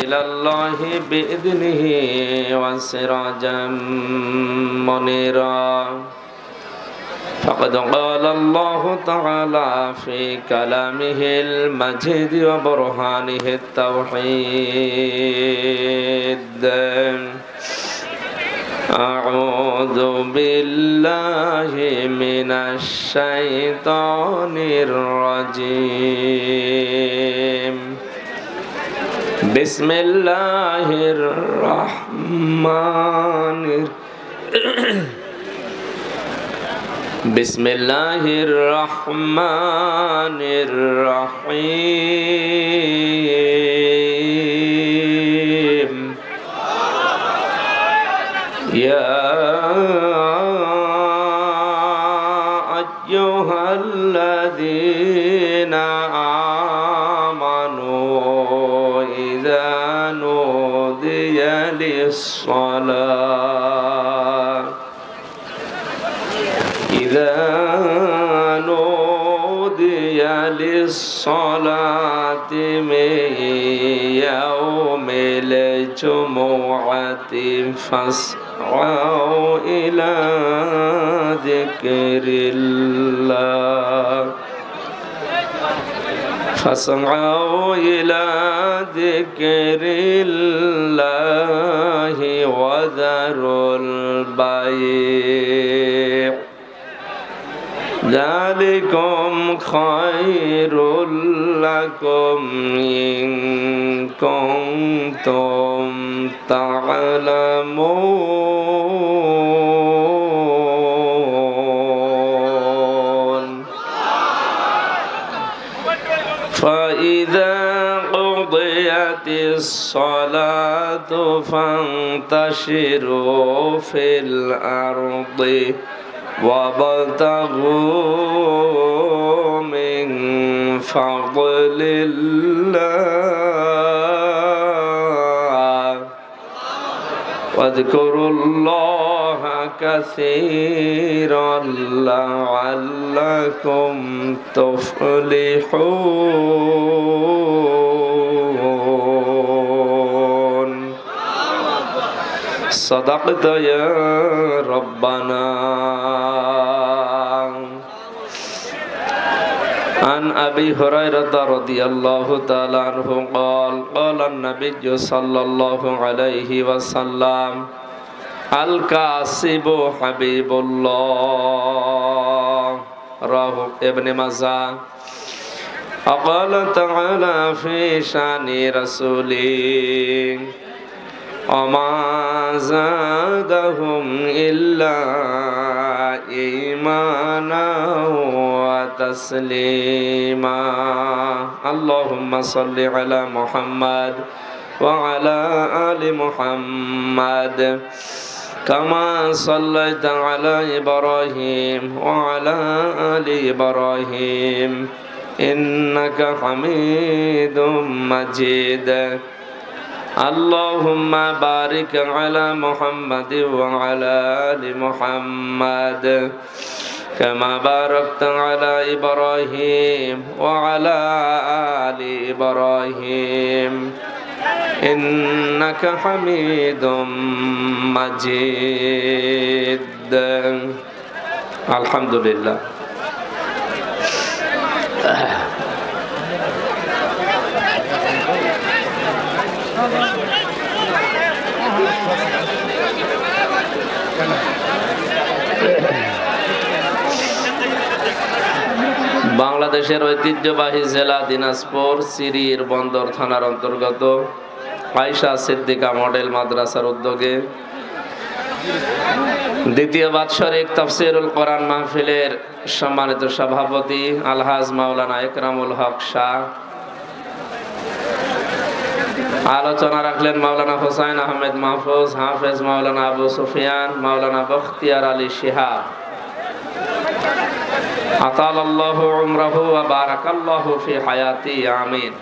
إلى الله بإذنه وسراجا منيرا فقد قال الله تعالى في كلامه المجيد وبرهانه التوحيد أعوذ بالله من الشيطان الرجيم بسم الله الرحمن بسم الله الرحمن الرحيم يا أيها الذين آمنوا إذا نودي للصلاة من يوم الجمعة فاسعوا إلى ذكر الله وذروا البيع ذلكم خير لكم إن كنتم تعلمون فإذا قضيت الصلاة فانتشروا في الأرض وابتغوا من فضل الله واذكروا الله كثيرا لعلكم تفلحون صدقت يا ربنا عن أبي هريرة رضي الله تعالى عنه قال قال النبي صلى الله عليه وسلم الكاسب حبيب الله رواه ابن ماجه وقال تعالى في شأن رسوله وما زادهم إلا إيمانا وتسليما اللهم صل على محمد وعلى آل محمد كما صليت على إبراهيم وعلى آل إبراهيم إنك حميد مجيد اللهم بارك على محمد وعلى آل محمد كما باركت على إبراهيم وعلى آل إبراهيم إنك حميد مجيد الحمد لله বাংলাদেশের ঐতিহ্যবাহী জেলা দিনাজপুর সিরির বন্দর থানার অন্তর্গত আয়েশা সিদ্দিকা মডেল মাদ্রাসার উদ্যোগে দ্বিতীয় বাৎসরিক তাফসীরুল কোরআন মাহফিলের সম্মানিত সভাপতি আলহাজ মাওলানা ইকরামুল হক শাহ, আলোচনা রাখলেন মাওলানা হুসাইন আহমেদ মাহফুজ, হাফেজ মাওলানা আবু সুফিয়ান, মাওলানা বখতিয়ার আলী শিহাব, আতালাল্লাহু উমরাহু ওয়া বারাকাল্লাহু ফি হায়াতি আমিন।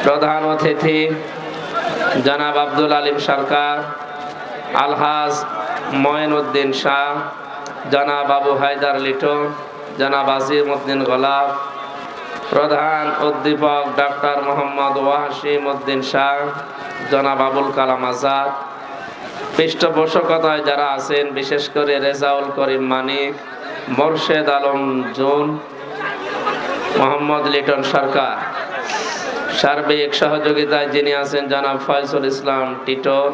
প্রধান অতিথি জনাব আব্দুল আলিম সরকার, আলহাজ মঈনউদ্দিন শাহ, জনাব আবু হায়দার লিটন, জনাব আজিম উদ্দিন গোলাপ, প্রধান অধ্যাপক ডক্টর মোহাম্মদ ওয়াসিম উদ্দিন শাহ, জনাব আবুল কালাম আজাদ, পৃষ্ঠপোষকতায় যারা আছেন বিশেষ করে রেজাউল করিম মানিক, মোর্শেদ আলম জুন, মোহাম্মদ লিটন সরকার, সার্বিক সহযোগিতায় যিনি আছেন জনাব ফয়সুল ইসলাম টিটন,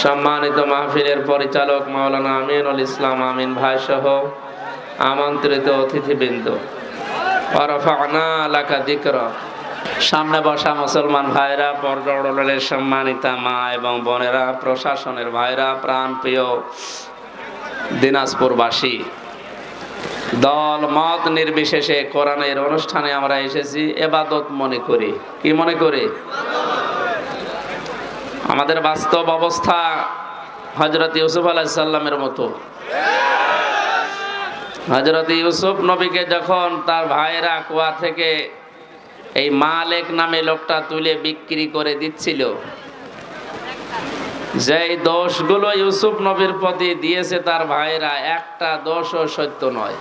সম্মানিত মাহফিলের পরিচালক মাওলানা আমিনুল ইসলাম আমিন ভাই সহ আমন্ত্রিত অতিথিবৃন্দ, ওয়ারাফা'না লাকা যিকরাক। সামনে বসা মুসলমান ভাইরা, পর্দার সম্মানিতা মা এবং বোনেরা, প্রশাসনের ভাইরা, প্রাণপ্রিয় দিনাজপুরবাসী, দল মত নির্বিশেষে কোরআনের অনুষ্ঠানে আমরা এসেছি ইবাদত মনে করি। কি মনে করি? আমাদের বাস্তব অবস্থা হযরত ইউসুফ আলাইহিস সালামের মতো। হযরত ইউসুফ নবীকে যখন তার ভাইরা কুয়া থেকে এই মালিক নামে লোকটা তুলে বিক্রি করে দিচ্ছিল, যেই দোষগুলো ইউসুফ নবীর প্রতি দিয়েছে তার ভাইরা, একটা দোষও সত্য নয়।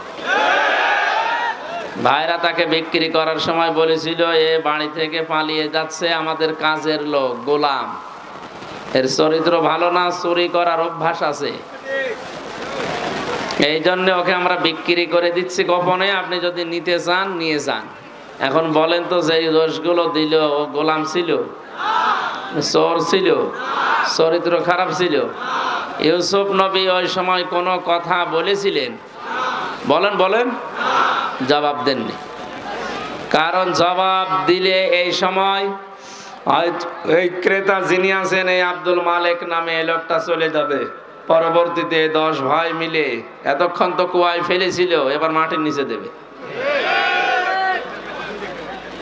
ভাইরা তাকে বিক্রি করার সময় বলেছিল, এ বাড়ি থেকে পালিয়ে যাচ্ছে আমাদের কাজের লোক, গোলাম, এর চরিত্র ভালো না, চুরি করার অভ্যাস আছে, এই জন্য ওকে আমরা বিক্রি করে দিচ্ছি গোপনে, আপনি যদি নিতে চান নিয়ে যান। এখন বলেন তো, যে দোষগুলো দিল, ও গোলাম ছিল, চোর ছিল, চরিত্র খারাপ ছিল? ইউসুফ নবী ওই সময় কোনো কথা বলেছিলেন? বলেন বলেন, জবাব দেননি। কারণ জবাব দিলে এই সময় এই ক্রেতা যিনি আছেন, এই আব্দুল মালিক নামে এই লোকটা চলে যাবে। পরবর্তীতে 10 ভাই মিলে এতক্ষণ তো কুয়ায় ফেলেছিল, এবার মাটির নিচে দেবে।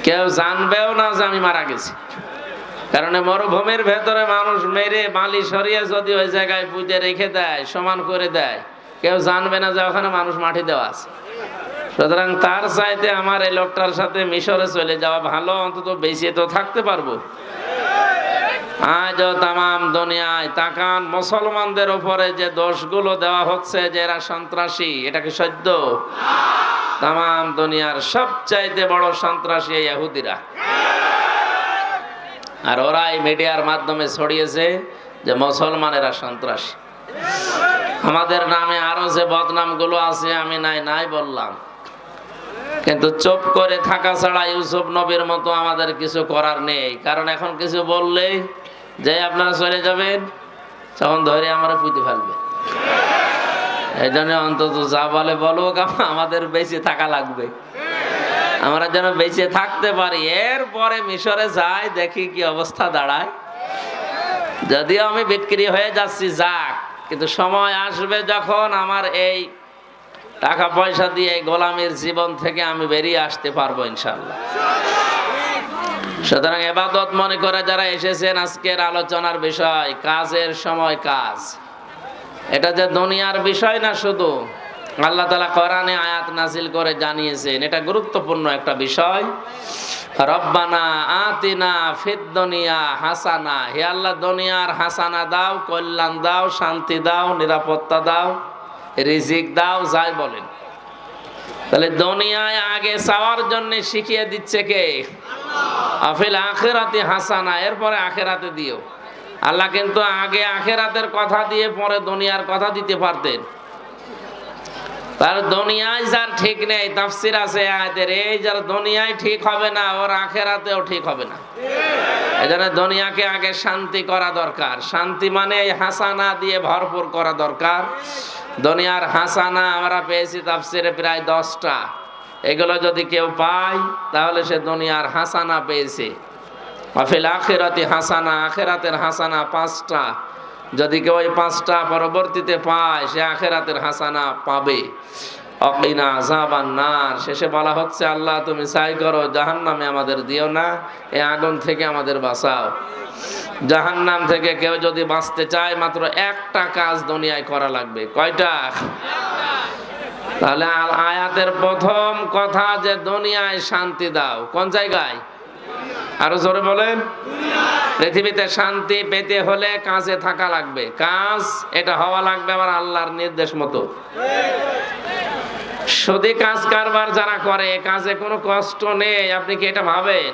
কেউ জানবেও না যে আমি মারা গেছি। কারণ মরুভূমির ভেতরে মানুষ মেরে বালি সরিয়ে যদি ওই জায়গায় পুঁতে রেখে দেয়, সমান করে দেয়, কেউ জানবে না যে ওখানে মানুষ মাটি দেওয়া আছে। সুতরাং তার চাইতে আমার এই লোকটার সাথে মিশরে চলে যাওয়া ভালো, অন্তত বেঁচে তো থাকতে পারবো। আজও তামাম দুনিয়ায় তাকান, মুসলমানদের উপরে যে দোষগুলো দেওয়া হচ্ছে যে এরা সন্ত্রাসী, এটা কি সত্য? তামাম দুনিয়ার সবচাইতে বড় সন্ত্রাসী ইহুদিরা, আর ওরাই মিডিয়ার মাধ্যমে ছড়িয়েছে যে মুসলমানেরা সন্ত্রাসী। আমাদের নামে আরো যে বদনামগুলো আছে আমি নাই বললাম, কিন্তু চুপ করে থাকা ছাড়া ইউসুফ নবীর মতো আমাদের কিছু করার নেই। কারণ এখন কিছু বললেই যে আপনারা চলে যাবেন, তখন ধরে আমরা পুঁতে ফেলবে। এই জন্য অন্তত যা বলে বলুক, আমাদের বেঁচে থাকা লাগবে, আমরা যেন বেঁচে থাকতে পারি। এরপরে মিশরে যাই, দেখি কি অবস্থা দাঁড়ায়। যদিও আমি বিক্রি হয়ে যাচ্ছি, যাক, কিন্তু সময় আসবে যখন আমার এই টাকা পয়সা দিয়ে গোলামের জীবন থেকে আমি বেরিয়ে আসতে পারবো ইনশাআল্লাহ। সুতরাং ইবাদত মনে করে যারা এসেছেন, আজকের আলোচনার বিষয় কাজের সময় কাজ। এটা যে দুনিয়ার বিষয় না, শুধু আল্লাহ তাআলা কোরআনে আয়াত নাজিল করে জানিয়েছেন, এটা গুরুত্বপূর্ণ একটা বিষয়। রব্বানা আতিনা ফিদ দুনিয়া হাসানা, হে আল্লাহ দুনিয়ার হাসানা দাও, কল্যাণ দাও, শান্তি দাও, নিরাপত্তা দাও, রিজিক দাও, যাই বলেন। তাহলে দুনিয়ায় আগে চাওয়ার জন্য শিখিয়ে দিচ্ছে কে? আফিল আখিরাতি হাসানা, এরপরে আখিরাতে দিও। আল্লাহ কিন্তু আগে আখিরাতের কথা দিয়ে পরে দুনিয়ার কথা দিতে পারতেন। তার দুনিয়ায় যার ঠিক নেই, তাফসীর আছে আয়াতের, এই যার দুনিয়ায় ঠিক হবে না, ওর আখিরাতেও ঠিক হবে না। এজন্য দুনিয়াকে আগে শান্তি করা দরকার। শান্তি মানে এই হাসানা দিয়ে ভরপুর করা দরকার। দুনিয়ার হাসানা আমরা পেয়েছি তাফসীরে প্রায় 10টা। এগুলো যদি কেউ পায় তাহলে সে দুনিয়ার হাসানা পেয়েছে। আফিল আখিরাতি হাসানা, আখিরাতের হাসানা 5টা। যদি কেউ এই 5টা পরবর্তীতে পায়, সে আখিরাতের হাসানা পাবে। অকিনা আযাবান নার, শেষে বলা হচ্ছে আল্লাহ তুমি চাই করো জাহান্নামে আমাদের দিও না, এই আগুন থেকে আমাদের বাঁচাও। জাহান্নাম থেকে কেউ যদি বাঁচতে চায়, মাত্র একটা কাজ দুনিয়ায় করা লাগবে। কয়টা? তাহলে আয়াতের প্রথম কথা যে দুনিয়ায় শান্তি দাও, কোন জায়গায়? আরো জোরে বলেন। পৃথিবীতে শান্তি পেতে হলে কাজে থাকা লাগবে। কাজ এটা হওয়া লাগবে আবার আল্লাহর নির্দেশ মতো। সুদী কাজ কারবার যারা করে, কাজে কোনো কষ্ট নেই, আপনি কি এটা ভাবেন?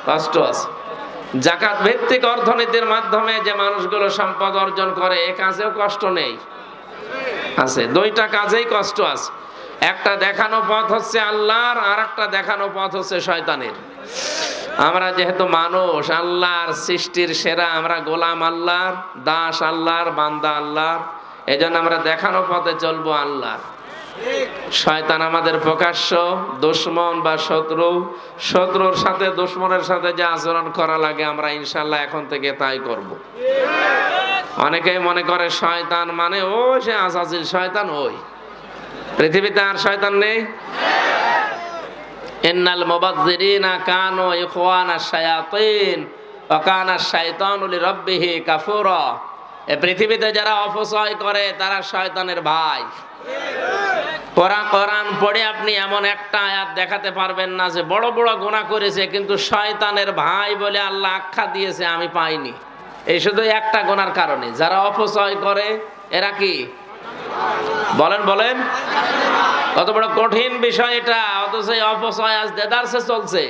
কষ্ট আছে। যাকাত ভিত্তিক অর্থনীতির মাধ্যমে যে মানুষগুলো সম্পদ অর্জন করে, এ কাজেও কষ্ট নেই, আছে। দুইটা কাজেই কষ্ট আছে। একটা দেখানো পথ হচ্ছে আল্লাহর, আর একটা দেখানো পথ হচ্ছে শয়তানের। আমরা যেহেতু মানুষ, আল্লাহর সৃষ্টির সেরা, আমরা গোলাম আল্লাহর, দাস আল্লাহর, বান্দা আল্লাহর, এজন্য আমরা দেখানো পথে চলবো আল্লাহর। শয়তান আমাদের প্রকাশ্য দুশমন বা শত্রু। শত্রুর সাথে, দুশমনের সাথে যে আচরণ করা লাগে, আমরা ইনশাল্লাহ এখন থেকে তাই করব। অনেকেই মনে করে শয়তান মানে ওই সে আজাজিল শয়তান, ওই পৃথিবীতে আর শয়তান নেই। ইন্নাল মুবাযযিরিনা কানু ইখওয়ানাশ শায়াতিন ওয়া কানাশ শাইতানু লিরাব্বিহি কাফুরা। এই পৃথিবীতে যারা অপচয় করে তারা শয়তানের ভাই। কোরআন পড়ে আপনি এমন একটা আয়াত দেখাতে পারবেন না যে বড় বড় গুনাহ করেছে কিন্তু শয়তানের ভাই বলে আল্লাহ আখ্যা দিয়েছে, আমি পাইনি। এই শুধু একটা গুনার কারণে যারা অপচয় করে, এরা কি বলেন বলেন? কত বড় কঠিন বিষয় এটা, অথচ এই অপচয় আজ দেদারসে চলছে।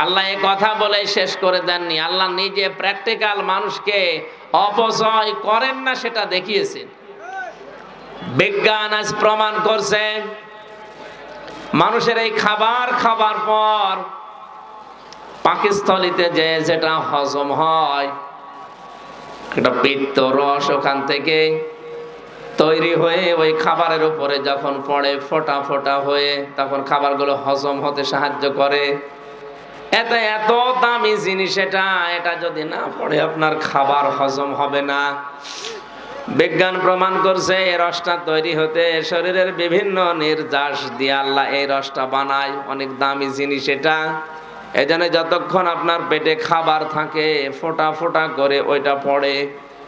আল্লাহ এই কথা বলে শেষ করে দেননি। আল্লাহ নিজে প্র্যাকটিক্যাল মানুষকে অপচয় করেন না সেটা দেখিয়েছেন। বিজ্ঞান আজ প্রমাণ করছে মানুষের এই খাবার খাবার পর পাকস্থলীতে যে যেটা হজম হয়, একটা পিত্ত রস ওখান থেকে তৈরি হয়ে ওই খাবারের উপরে যখন পড়ে ফোঁটা ফোঁটা হয়ে, তখন খাবারগুলো হজম হতে সাহায্য করে। এত দামি জিনিস এটা যদি না পড়ে আপনার খাবার হজম হবে না। বিজ্ঞান প্রমাণ করছে এই রসটা তৈরি হতে শরীরের বিভিন্ন নির্যাস দিয়ে আল্লাহ এই রসটা বানায়। অনেক দামি জিনিস এটা। এজন্য যতক্ষণ আপনার পেটে খাবার থাকে ফোঁটা ফোঁটা করে ওইটা পড়ে,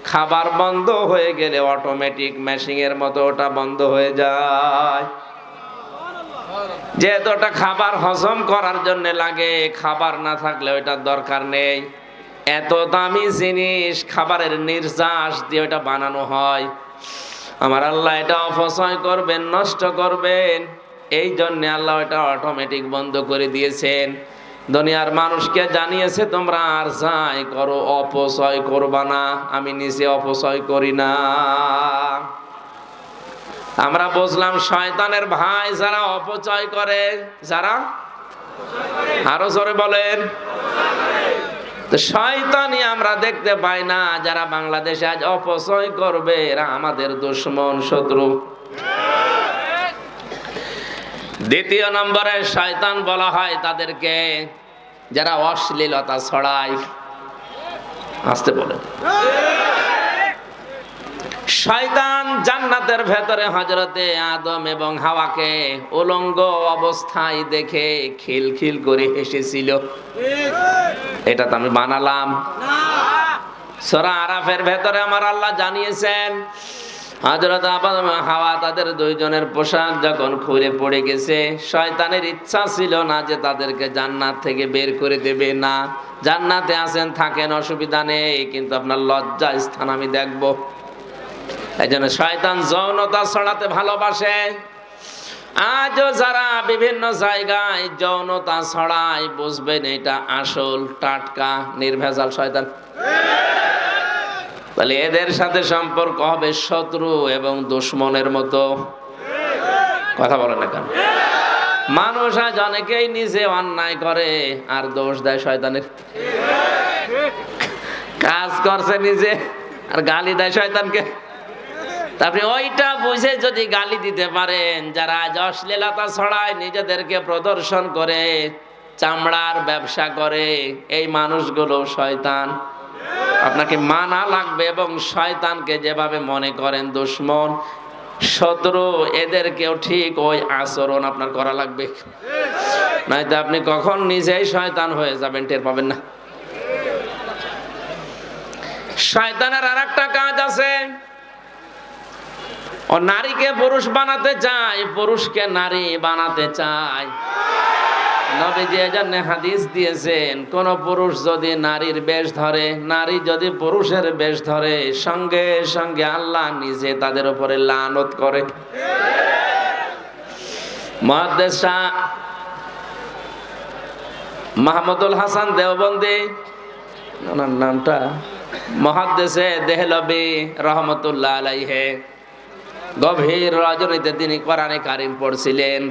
খাবার বন্ধ হয়ে গেলে অটোমেটিক মেশিনের মতো ওটা বন্ধ হয়ে যায়। যেহেতু ওটা খাবার হজম করার জন্য লাগে, খাবার না থাকলে ওইটার দরকার নেই। এত দামি জিনিস খাবারের নির্যাস দিয়ে ওটা বানানো হয়। আমার আল্লাহ এটা অপচয় করবেন, নষ্ট করবেন, এই জন্য আল্লাহ এটা অটোমেটিক বন্ধ করে দিয়েছেন। দুনিয়ার মানুষকে জানিয়েছে তোমরা আর যাই করো অপচয় করবা না, আমি নিজে অপচয় করি না। আমরা বুঝলাম শয়তানের ভাই যারা অপচয় করে, যারা আরো জোরে বলেন। তো শয়তানি আমরা দেখতে পাই না। যারা বাংলাদেশে আজ অপচয় করবে এরা আমাদের দুশমন, শত্রু। দ্বিতীয় নম্বরে শয়তান বলা হয় তাদেরকে যারা অশ্লীলতা ছড়ায়। আসতে বলেন। শয়তান জান্নাতের ভেতরে হযরতে আদম এবং হাওয়াকে উলঙ্গ অবস্থায় দেখে খিলখিল করে হেসেছিল। এটা তো আমি বানালাম না। সূরা আরাফের ভেতরে আমার আল্লাহ জানিয়েছেন হযরত আদম হাওয়া তাদের দুইজনের পোশাক যখন খুলে পড়ে গেছে, শয়তানের ইচ্ছা ছিল না যে তাদেরকে জান্নাত থেকে বের করে দেবে। না, জান্নাতে আছেন থাকেন, অসুবিধা নেই, কিন্তু আপনার লজ্জা স্থান আমি দেখব। এই জন্য শয়তান যৌনতা ছড়াতে ভালোবাসে। আজও যারা বিভিন্ন জায়গায় যৌনতা ছড়ায় বুঝবেন এটা আসল টাটকা নির্ভেজাল শয়তান। তাহলে এদের সাথে সম্পর্ক হবে শত্রু এবং দুশমনের মতো। কথা বলে না কেন? মানুষ আজ অনেকেই নিজে অন্যায় করে আর দোষ দেয় শয়তানের। কাজ করছে নিজে আর গালি দেয় শয়তানকে। আপনি ওইটা বুঝে যদি গালি দিতে পারেন, যারা আজ অশ্লীলতা ছড়ায়, নিজেদেরকে প্রদর্শন করে, চামড়ার ব্যবসা করে, এই মানুষগুলো শয়তান। আপনাকে মানা লাগবে এবং শয়তানকে যেভাবে মনে করেন দুশমন, শত্রু, এদেরকেও ঠিক ওই আচরণ আপনার করা লাগবে। নয়তো আপনি কখন নিজেই শয়তান হয়ে যাবেন টের পাবেন না। শয়তানের আর একটা কাজ আছে, ও নারীকে পুরুষ বানাতে চায়, পুরুষকে নারী বানাতে চায়। নবীজি এজন্য হাদিস দিয়েছেন, কোন পুরুষ যদি নারীর বেশ ধরে, নারী যদি পুরুষের বেশ ধরে, সঙ্গে সঙ্গে আল্লাহ নিজে তাদের উপরে লানত করে। মুহাদ্দিস শাহ মাহমুদুল হাসান দেওবন্দি, ওনার নামটা মুহাদ্দিসে দেহলভী রহমতুল্লাহ আলাইহি, গভীর রজনীতে তিনি কোরআনে কারীম পড়ছিলেন,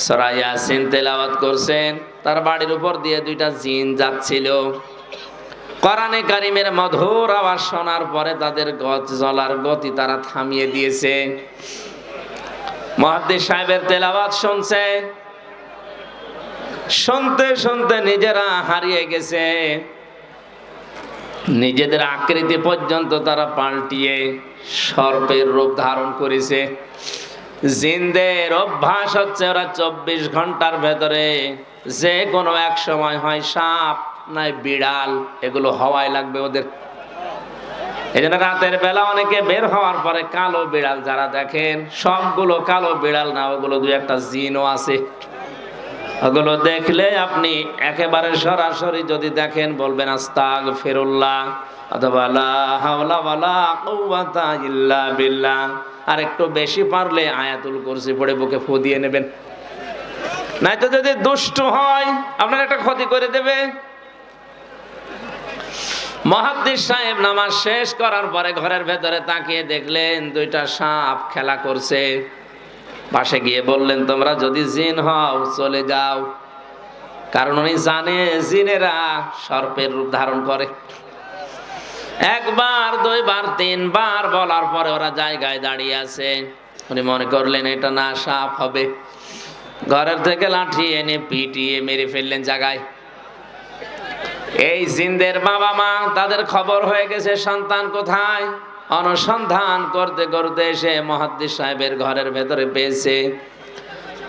সূরা ইয়াসিন তেলাওয়াত করছেন। তার বাড়ির উপর দিয়ে দুইটা জিন যাচ্ছিল। কোরআনে কারীমের মধুর আওয়াজ শোনার পরে তাদের চলার গতি তারা থামিয়ে দিয়েছে। মুহাদ্দিস সাহেবের তেলাওয়াত শুনছে, শুনতে শুনতে নিজেরা হারিয়ে গেছে, নিজেদের আকৃতি পর্যন্ত তারা পাল্টিয়ে সর্পের রূপ ধারণ করেছে। জিনদের অভ্যাস হচ্ছে ওরা 24 ঘন্টার ভেতরে যে কোনো এক সময় হয় সাপ নাই বিড়াল, এগুলো হওয়াই লাগবে ওদের। এই জন্য রাতের বেলা অনেকে বের হওয়ার পরে কালো বিড়াল যারা দেখেন, সবগুলো কালো বিড়াল না, ওগুলো দুই একটা জিনও আছে। ওগুলো দেখলে আপনি একেবারে সরাসরি যদি দেখেন বলবেন আস্তাগফিরুল্লাহ অথবা লা হাওলা ওয়ালা কুওয়াতা ইল্লা বিল্লাহ। আর একটু বেশি পারলে আয়াতুল কুরসি পড়ে বুকে ফু দিয়ে নেবেন, নয়তো যদি দুষ্ট হয় আপনার একটা ক্ষতি করে দেবে। মুহাদ্দিস সাহেব নামাজ শেষ করার পরে ঘরের ভেতরে তাকিয়ে দেখলেন দুইটা সাপ খেলা করছে। পাশে গিয়ে বললেন, তোমরা যদি জিন হও চলে যাও, কারণ উনি জানে জিনেরা সর্পের রূপ ধারণ করে। একবার, দুইবার, তিনবার বলার পরে ওরা জায়গায় দাঁড়িয়ে আছে। উনি মনে করলেন এটা না সাপ হবে, ঘরের থেকে লাঠি এনে পিটিয়ে মেরে ফেললেন জায়গায়। এই জিনদের বাবা মা তাদের খবর হয়ে গেছে সন্তান কোথায়, অনুসন্ধান করতে করতে এসে মুহাদ্দিস সাহেবের ঘরের ভেতরে পেয়েছে।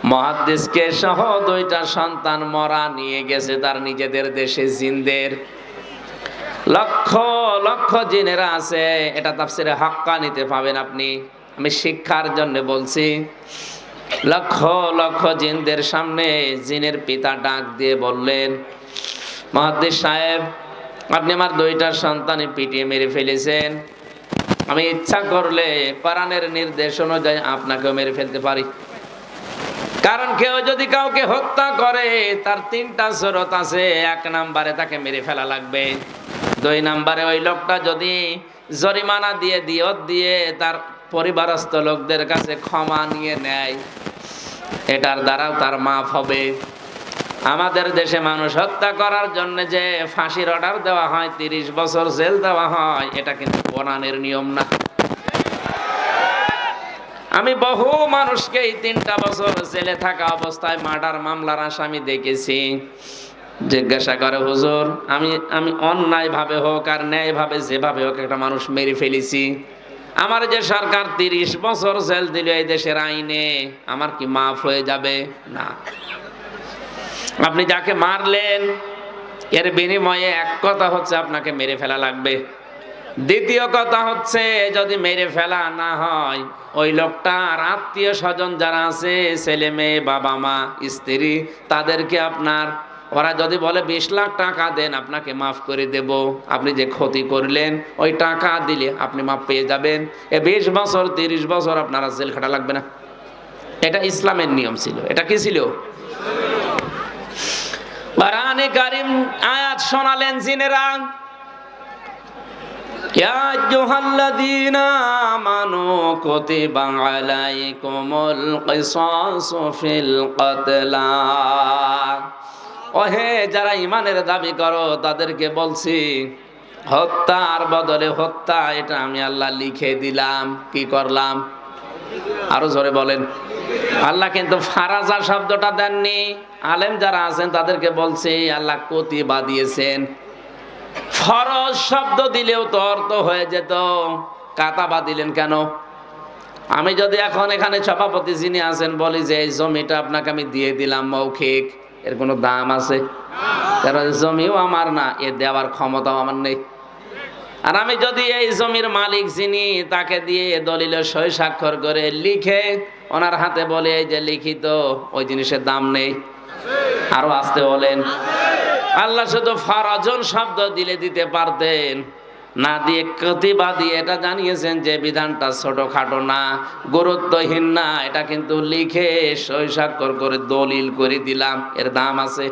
মুহাদ্দিসকে সহ দুইটা সন্তান মরা নিয়ে গেছে তার নিজেদের দেশে। জিনদের লক্ষ লক্ষ জিনেরা আছে, এটা তাফসিরে হাক্কানিতে পাবেন আপনি, আমি শিক্ষার জন্য বলছি। লক্ষ লক্ষ জিনদের সামনে জিনের পিতা ডাক দিয়ে বললেন, মুহাদ্দিস সাহেব আপনি আমার দুইটা সন্তানই পিটিয়ে মেরে ফেলেছেন, আমি ইচ্ছা করলে কোরআনের নির্দেশ অনুযায়ী আপনাকেও মেরে ফেলতে পারি। কারণ কেউ যদি কাউকে হত্যা করে তার তিনটা শরত আছে। 1 নম্বরে তাকে মেরে ফেলা লাগবে, 2 নম্বরে ওই লোকটা যদি জরিমানা দিয়ে দিয়ত দিয়ে তার পরিবারস্থ লোকদের কাছে ক্ষমা নিয়ে নেয়, এটার দ্বারাও তার মাফ হবে। আমাদের দেশে মানুষ হত্যা করার জন্য যে ফাঁসির অর্ডার দেওয়া হয়, 30 বছর জেল দেওয়া হয়, এটা কিন্তু কোরআনের নিয়ম না। আমি বহু মানুষকে এই 3টা বছর জেলে থাকা অবস্থায় মার্ডার মামলার আসামি দেখেছি। জিজ্ঞাসা করে, হুজুর আমি অন্যায় ভাবে হোক আর ন্যায় ভাবে যেভাবে হোক একটা মানুষ মেরে ফেলেছি, আমার যে সরকার 30 বছর জেল দিল এই দেশের আইনে, আমার কি মাফ হয়ে যাবে? না। আপনি যাকে মারলেন এর বিনিময়ে এক কথা হচ্ছে আপনাকে মেরে ফেলা লাগবে। দ্বিতীয় কথা হচ্ছে যদি মেরে ফেলা না হয়, ওই লোকটার আত্মীয় স্বজন যারা আছে, ছেলে মেয়ে, বাবা মা, স্ত্রী, তাদেরকে আপনার, ওরা যদি বলে 20 লাখ টাকা দেন আপনাকে মাফ করে দেব, আপনি যে ক্ষতি করলেন ওই টাকা দিলে আপনি মাফ পেয়ে যাবেন। 20 বছর 30 বছর আপনারা জেল খাটা লাগবে না। এটা ইসলামের নিয়ম ছিল। এটা কি ছিল? কোরআনে কারীম আয়াত শোনালেন জিনেরা, ইয়া আইয়ুহাল্লাযীনা আমানু কুতিবা আলাইকুমুল কিসাসু ফিল কতলা। ওহে যারা ঈমানের দাবি করো তাদেরকে বলছি, হত্যার বদলে হত্যা এটা আমি আল্লাহ লিখে দিলাম। কি করলাম? আরো জোরে বলেন। আল্লাহ কিন্তু ফারাজা শব্দটা দেননি। আলেম যারা আছেন তাদেরকে বলছে আল্লাহ কুতিবা দিয়েছেন। ফরজ শব্দ দিলেও তো অর্থ হয়ে যেত, কাতাবা দিলেন কেন? আমি যদি এখন এখানে সভাপতি যিনি আছেন বলি যে এই জমিটা আপনাকে আমি দিয়ে দিলাম মৌখিক, এর কোনো দাম আছে? কারণ জমিও আমার না, এ দেওয়ার ক্ষমতাও আমার নেই। আর আমি যদি এই জমির মালিক যিনি, তাকে দিয়ে দলিলে সই স্বাক্ষর করে লিখে ওনার হাতে বলে এই যে লিখিত, ওই জিনিসের দাম নেই। আরো আসতে বলেন। আল্লাহ শুধু ফারাজুন শব্দ দিলে দিতে পারতেন, না দিয়ে প্রতিবাদী এটা জানিয়েছেন যে বিধানটা ছোটখাটো না, গুরুত্বহীন না, এটা কিন্তু লিখে সই স্বাক্ষর করে দলিল করে দিলাম, এর দাম আছে।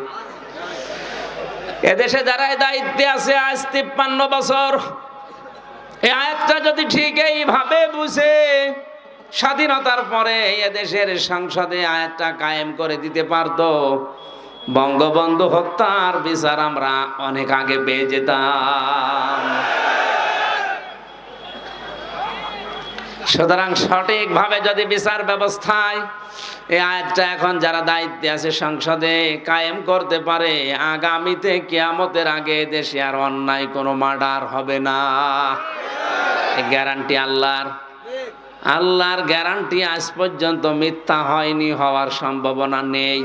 এদেশে যারা দায়িত্বে আছে আজ 53 বছর, এই আয়াতটা যদি ঠিক এইভাবে বুঝে স্বাধীনতার পরে এদেশের সংসদে আয়াতটা কায়েম করে দিতে পারতো, বঙ্গবন্ধু হত্যার বিচার আমরা অনেক আগে পেয়ে যেতাম। সুতরাং সঠিকভাবে যদি বিচার ব্যবস্থায় এই আয়াতটা এখন যারা দায়িত্বে আছে সংসদে কায়েম করতে পারে, আগামীতে কিয়ামতের আগে দেশে আর অন্যায় কোনো মার্ডার হবে না। গ্যারান্টি আল্লাহর। আল্লাহর গ্যারান্টি আজ পর্যন্ত মিথ্যা হয়নি, হওয়ার সম্ভাবনা নেই।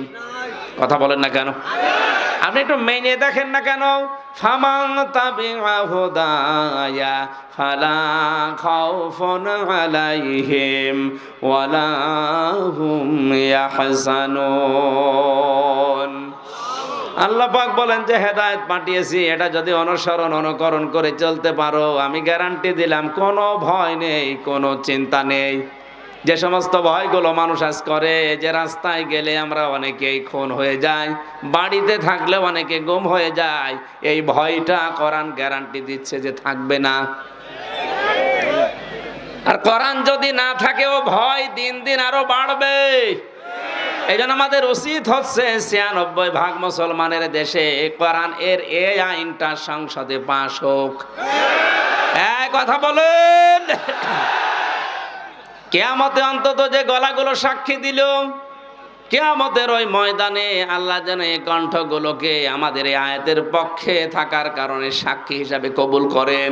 কথা বলেন না কেন? আপনি একটু মেনে দেখেন না কেন? ফামান তাবিআ হুদায়া ফালা খাউফুন আলাইহিম ওয়ালা হুম ইয়াহজানুন। আল্লাহ পাক বলেন যে হেদায়েত পাঠিয়েছি, এটা যদি অনুসরণ অনুকরণ করে চলতে পারো, আমি গ্যারান্টি দিলাম কোনো ভয় নেই, কোনো চিন্তা নেই। যে সমস্ত ভয়গুলো মানুষ আজ করে, যে রাস্তায় গেলে আমরা অনেকেই খুন হয়ে যাই, বাড়িতে থাকলে অনেকে গুম হয়ে যায়, এই ভয়টা কোরআন গ্যারান্টি দিচ্ছে যে থাকবে না। আর কোরআন যদি না থাকে, ও ভয় দিন দিন আরো বাড়বে। এই জন্য আমাদের উচিত হচ্ছে ৯৬% মুসলমানের দেশে কোরআন এর এই আইনটা সংসদে পাস হোক। কথা বলেন। কিয়ামতে অন্তত যে গলাগুলো সাক্ষী দিল, কিয়ামতের ওই ময়দানে আল্লাহ যেন এই কণ্ঠগুলোকে আমাদের এই আয়াতের পক্ষে থাকার কারণে সাক্ষী হিসাবে কবুল করেন।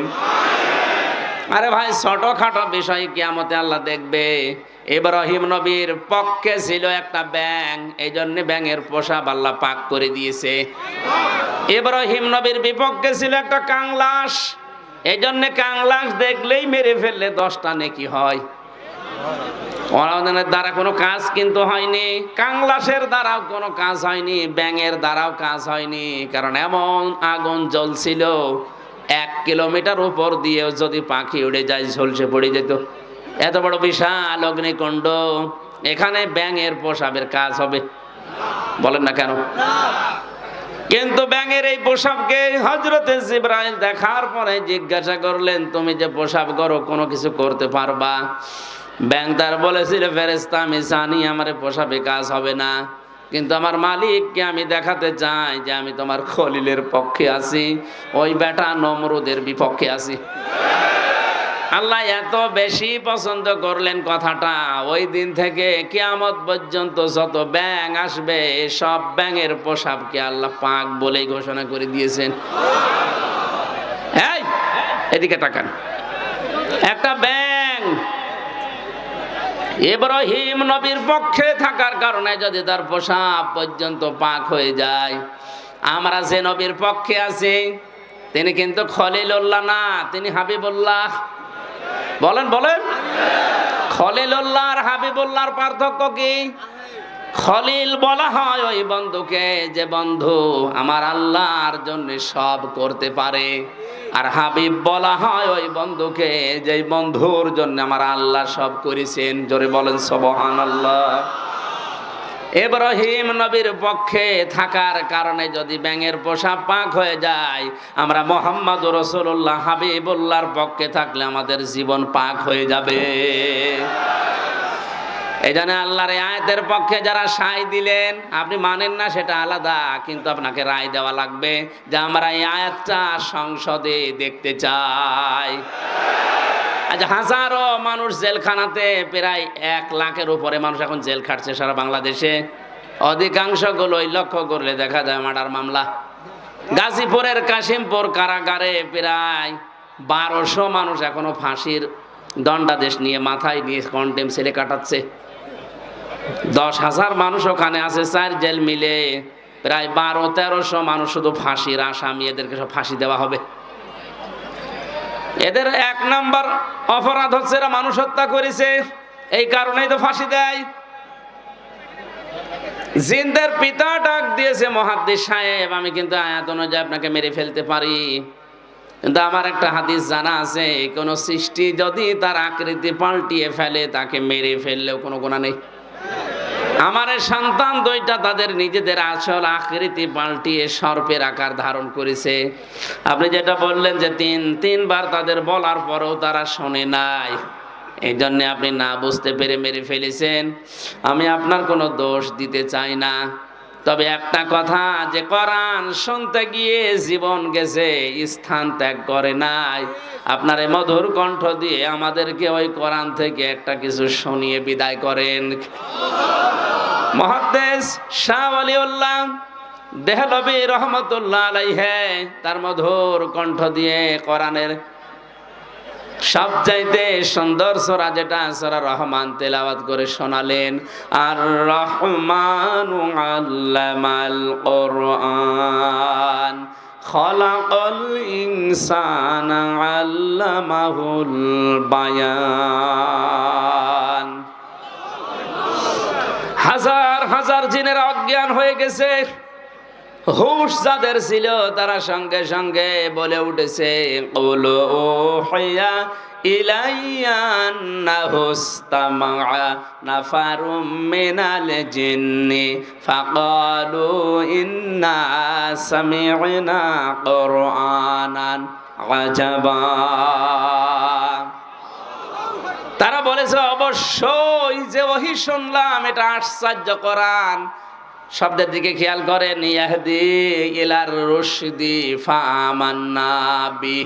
আরে ভাই, ছোটখাটো বিষয় কিয়ামতে আল্লাহ দেখবে। ইব্রাহিম নবীর পক্ষে ছিল একটা ব্যাঙ, এই জন্য ব্যাঙের পোশাক আল্লাহ পাক করে দিয়েছে। ইব্রাহিম নবীর বিপক্ষে ছিল একটা কাংলাস, এই জন্য কাংলাস দেখলেই মেরে ফেললে 10টা নেকি হয়। ওনাদের দ্বারা কোনো কাজ কিন্তু হয়নি, কাংলাসের দ্বারাও কোনো কাজ হয়নি, ব্যাঙের দ্বারাও কাজ হয়নি। কারণ এমন আগুন জ্বলছিল, 1 কিলোমিটার উপর দিয়েও যদি পাখি উড়ে যায় ঝলসে পড়ে যেত। এত বড় বিশাল অগ্নিকুণ্ড, এখানে ব্যাঙের পোশাকের কাজ হবে? বলেন না কেন? কিন্তু ব্যাঙের এই পোশাককে হযরতে জিবরাইল দেখার পরে জিজ্ঞাসা করলেন, তুমি যে পোশাক করো কোনো কিছু করতে পারবা? ব্যাঙ তার বলেছিল, ফেরেশতা আমি জানি আমার পোশাকে কাজ হবে না, কিন্তু আমার মালিককে আমি দেখাতে চাই যে আমি তোমার খলিলের পক্ষে আছি, ওই বেটা নমরুদের বিপক্ষে আছি। আল্লাহ এত বেশি পছন্দ করলেন কথাটা, ওই দিন থেকে কিয়ামত পর্যন্ত যত ব্যাঙ আসবে সব ব্যাঙের পোশাককে আল্লাহ পাক বলেই ঘোষণা করে দিয়েছেন। এই এদিকে তাকান, একটা ব্যাঙ ইব্রাহিম নবীর পক্ষে থাকার কারণে যদি তার পোশাক পর্যন্ত পাক হয়ে যায়, আমরা যে নবীর পক্ষে আছি তিনি কিন্তু খলিলুল্লাহ না, তিনি হাবিবুল্লাহ। বলেন বলেন, খলিলুল্লাহ আর হাবিবুল্লাহর পার্থক্য কি? খলিল বলা হয় ওই বন্ধুকে যে বন্ধু আমার আল্লাহর জন্য সব করতে পারে, আর হাবিব বলা হয় ওই বন্ধুকে যে বন্ধুর জন্য আমার আল্লাহ সব করেছেন। জোরে বলেন সুবহানাল্লাহ। ইব্রাহিম নবীর পক্ষে থাকার কারণে যদি ব্যাঙের পোশাক পাক হয়ে যায়, আমরা মুহাম্মদুর রাসূলুল্লাহ হাবিবুল্লাহর পক্ষে থাকলে আমাদের জীবন পাক হয়ে যাবে। এই জন্য আল্লাহর আয়াতের পক্ষে যারা সায় দিলেন, আপনি মানেন না সেটা আলাদা, কিন্তু আপনাকে রায় দেওয়া লাগবে যে আমরা এই আয়াতটা সংসদে দেখতে চাই। আজ হাজারো মানুষ জেলখানাতে, প্রায় 1 লাখের উপরে মানুষ এখন জেল খাটছে সারা বাংলাদেশে। অধিকাংশগুলোই লক্ষ্য করলে দেখা যায় মার্ডার মামলা। গাজীপুরের কাশিমপুর কারাগারে প্রায় 1200 মানুষ এখনো ফাঁসির দণ্ডাদেশ নিয়ে মাথায় নিয়ে কন্টেম সেলে কাটাচ্ছে। 10,000 মানুষ ওখানে আছে, 4 জেল মিলে প্রায় 1200-1300 মানুষ শুধু ফাঁসির আসামি, এদেরকে সব ফাঁসি দেওয়া হবে। এদের 1 নম্বর অপরাধ হচ্ছে এরা মানুষ হত্যা করেছে, এই কারণেই তো ফাঁসি দেয়। জিনদের পিতা ডাক দিয়েছে, মুহাদ্দিস সাহেব আমি কিন্তু আয়াত অনুযায়ী আপনাকে মেরে ফেলতে পারি, কিন্তু আমার একটা হাদিস জানা আছে, কোন সৃষ্টি যদি তার আকৃতি পাল্টিয়ে ফেলে তাকে মেরে ফেললেও কোনো গুনাহ নেই। আমার সন্তান দুইটা তাদের নিজেদের আসল আকৃতি পাল্টিয়ে সর্পের আকার ধারণ করেছে। আপনি যেটা বললেন যে তিনবার তাদের বলার পরেও তারা শোনে নাই, এই জন্য আপনি না বুঝতে পেরে মেরে ফেলেছেন। আমি আপনার কোনো দোষ দিতে চাই না, তবে একটা কথা, যে কোরআন শুনতে গিয়ে জীবন গেছে, স্থান ত্যাগ করে নাই, আপনার এই মধুর কণ্ঠ দিয়ে আমাদেরকে ওই কোরআন থেকে একটা কিছু শুনিয়ে বিদায় করেন। মুহাদ্দিস শাহ ওয়ালিউল্লাহ দেহলভী রহমাতুল্লাহ আলাইহি তার মধুর কণ্ঠ দিয়ে কোরআনের সবচাইতে সুন্দর সূরা যেটা সূরা রহমান তেলাওয়াত করে শোনালেন। আর রহমানু আল্লামাল কোরআন খলাকাল ইনসানা আল্লামাহুল বায়ান। হাজার হাজার জিনের অজ্ঞান হয়ে গেছে, হুশ যাদের ছিল তারা সঙ্গে সঙ্গে বলে উঠেছে, কুলু উহিয়া ইলাইয়া আন্নাহু ইসতামাআ নাফারুম মিনাল জিন্নি ফাকালু ইন্না সামি'না কুরআনান আজাবা। তারা বলেছে অবশ্যই যে ওহী শুনলাম এটা আশ্চর্য কোরআন। শব্দের দিকে খেয়াল করেন, ইয়াহদি ইলার রুশদি ফাআমান্না বি।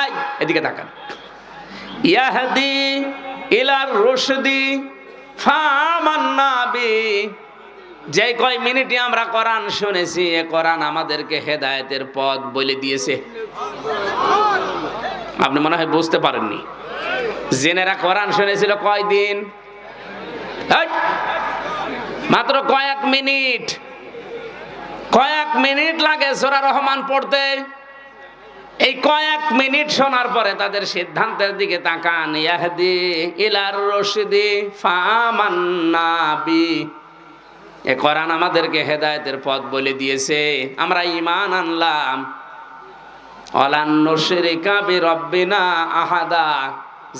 এই এদিকে তাকান, ইয়াহদি ইলার রুশদি ফাআমান্না বি। যে কয় মিনিটে আমরা কোরআন শুনেছি, এ কোরআন আমাদেরকে হেদায়েতের পথ বলে দিয়েছে। আপনি মনে হয় বুঝতে পারেননি। জিনেরা কোরআন শুনেছিল কয়দিন? মাত্র কয়েক মিনিট লাগে সূরা রহমান পড়তে। এই কয়েক মিনিট শোনার পরে তাদের সিদ্ধান্তের দিকে তাকান, ইয়াহদি ইলার রশদি ফাআমান্না বি। এই কোরআন আমাদেরকে হেদায়েতের পথ বলে দিয়েছে, আমরা ঈমান আনলাম। ওয়ালান নুশরিকা বিরাব্বিনা আহাদা।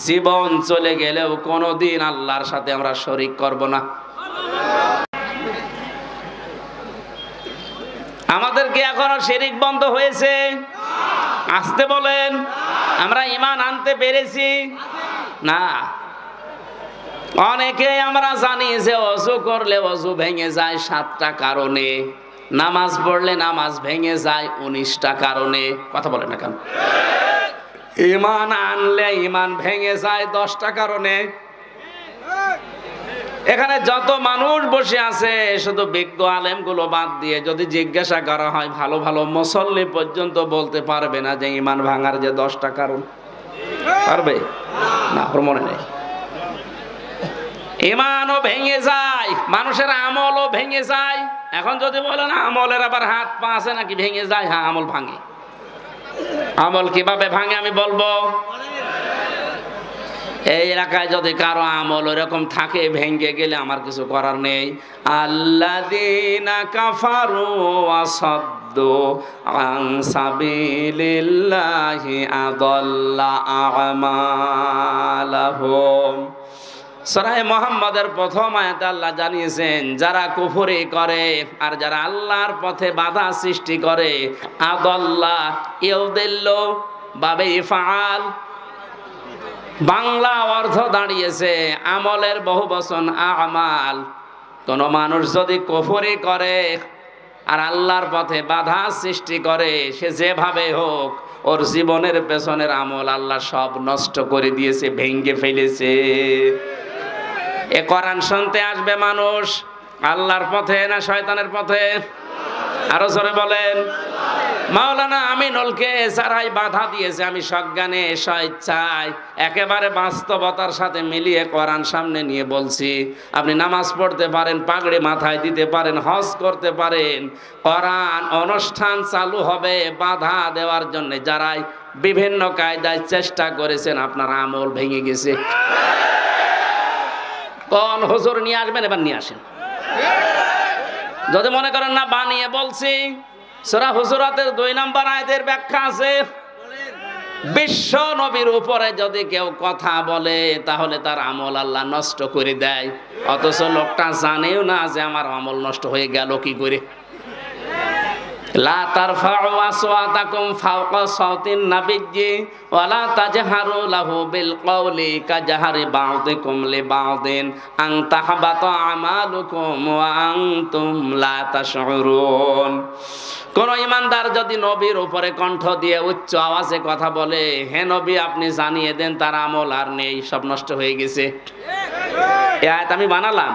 জীবন চলে গেলেও কোনোদিন আল্লাহর সাথে আমরা শরীক করব না। আমাদের কি এখনো শিরিক বন্ধ হয়েছে? আসতে বলেন। আমরা ঈমান আনতে পেরেছি না। অনেকে আমরা জানি যে ওযু করলে ওযু ভেঙে যায় 7টা কারণে, নামাজ পড়লে নামাজ ভেঙে যায় 19টা কারণে। কথা বলেন না কেন? ঈমান আনলে ঈমান ভেঙে যায় 10টা কারণে। এখানে যত মানুষ বসে আছে, শুধু বিজ্ঞ আলেমগুলো বাদ দিয়ে যদি জিজ্ঞাসা করা হয়, ভালো ভালো মুসল্লি পর্যন্ত বলতে পারবে না যে ঈমান ভাঙার যে 10টা কারণ। পারবে না? মনে নেই। ঈমানও ভেঙে যায়, মানুষের আমলও ভেঙে যায়। এখন যদি বলেন আমলের আবার হাত পা আছে নাকি ভেঙে যায়? হ্যাঁ, আমল ভাঙে। আমল কিভাবে ভাঙে আমি বলবো। এই এলাকায় যদি কারো আমল ওরকম থাকে, ভেঙে গেলে আমার কিছু করার নেই। আল্লাযীনা কাফারু ওয়া সাদ্দু আন সাবিলিল্লাহি আযাল্লা আমালাহুম। সূরা মুহাম্মাদের প্রথম আয়াতে আল্লাহ জানিয়েছেন, যারা কুফরি করে আর যারা আল্লাহর পথে বাধা সৃষ্টি করে, আদাল্লা ইউদিল্লু বাবে ইফআল। বাংলা অর্থ দাঁড়িয়েছে আমলের বহুবচন আমাল। কোন মানুষ যদি কুফরি করে আর আল্লাহর পথে বাধা সৃষ্টি করে, সে যেভাবে হোক ওর জীবনের পেছনের আমল আল্লাহ সব নষ্ট করে দিয়েছে, ভেঙে ফেলেছে। এ কোরআন শুনতে আসবে মানুষ আল্লাহর পথে না শয়তানের পথে? আরো জোরে বলেন। মাওলানা আমিনুলকে যারাই বাধা দিয়েছে, আমি সজ্ঞানে স্বেচ্ছায় একেবারে বাস্তবতার সাথে মিলিয়ে কোরআন সামনে নিয়ে বলছি, আপনি নামাজ পড়তে পারেন, পাগড়ি মাথায় দিতে পারেন, হজ করতে পারেন, কোরআন অনুষ্ঠান চালু হবে বাধা দেওয়ার জন্য যারাই বিভিন্ন কায়দায় চেষ্টা করেছেন, আপনার আমল ভেঙে গেছে। কোন হুজুর নিয়ে আসবেন? এবার নিয়ে আসেন। যদি মনে করেন না বানিয়ে বলছি, সূরা হুজুরাতের 2 নম্বর আয়াতের ব্যাখ্যা আছে, বিশ্ব নবীর উপরে যদি কেউ কথা বলে তাহলে তার আমল আল্লাহ নষ্ট করে দেয়, অথচ লোকটা জানেও না যে আমার আমল নষ্ট হয়ে গেল কি করে। লা তারফাউ আসওয়াতাকুম ফাওকা সাওতিন নাবিয়্যি ওয়া লা তাজহারু লাহু বিল কওলি কাজহারি বা'দিকুম লিবা'দিন আন তাহবাতা আমালুকুম ওয়া আনতুম লা তাশউরুন। কোন ইমানদার যদি নবীর উপরে কণ্ঠ দিয়ে উচ্চ আওয়াজে কথা বলে, হে নবী আপনি জানিয়ে দেন তার আমল আর নেই, সব নষ্ট হয়ে গেছে। এই আয়াত আমি বানালাম।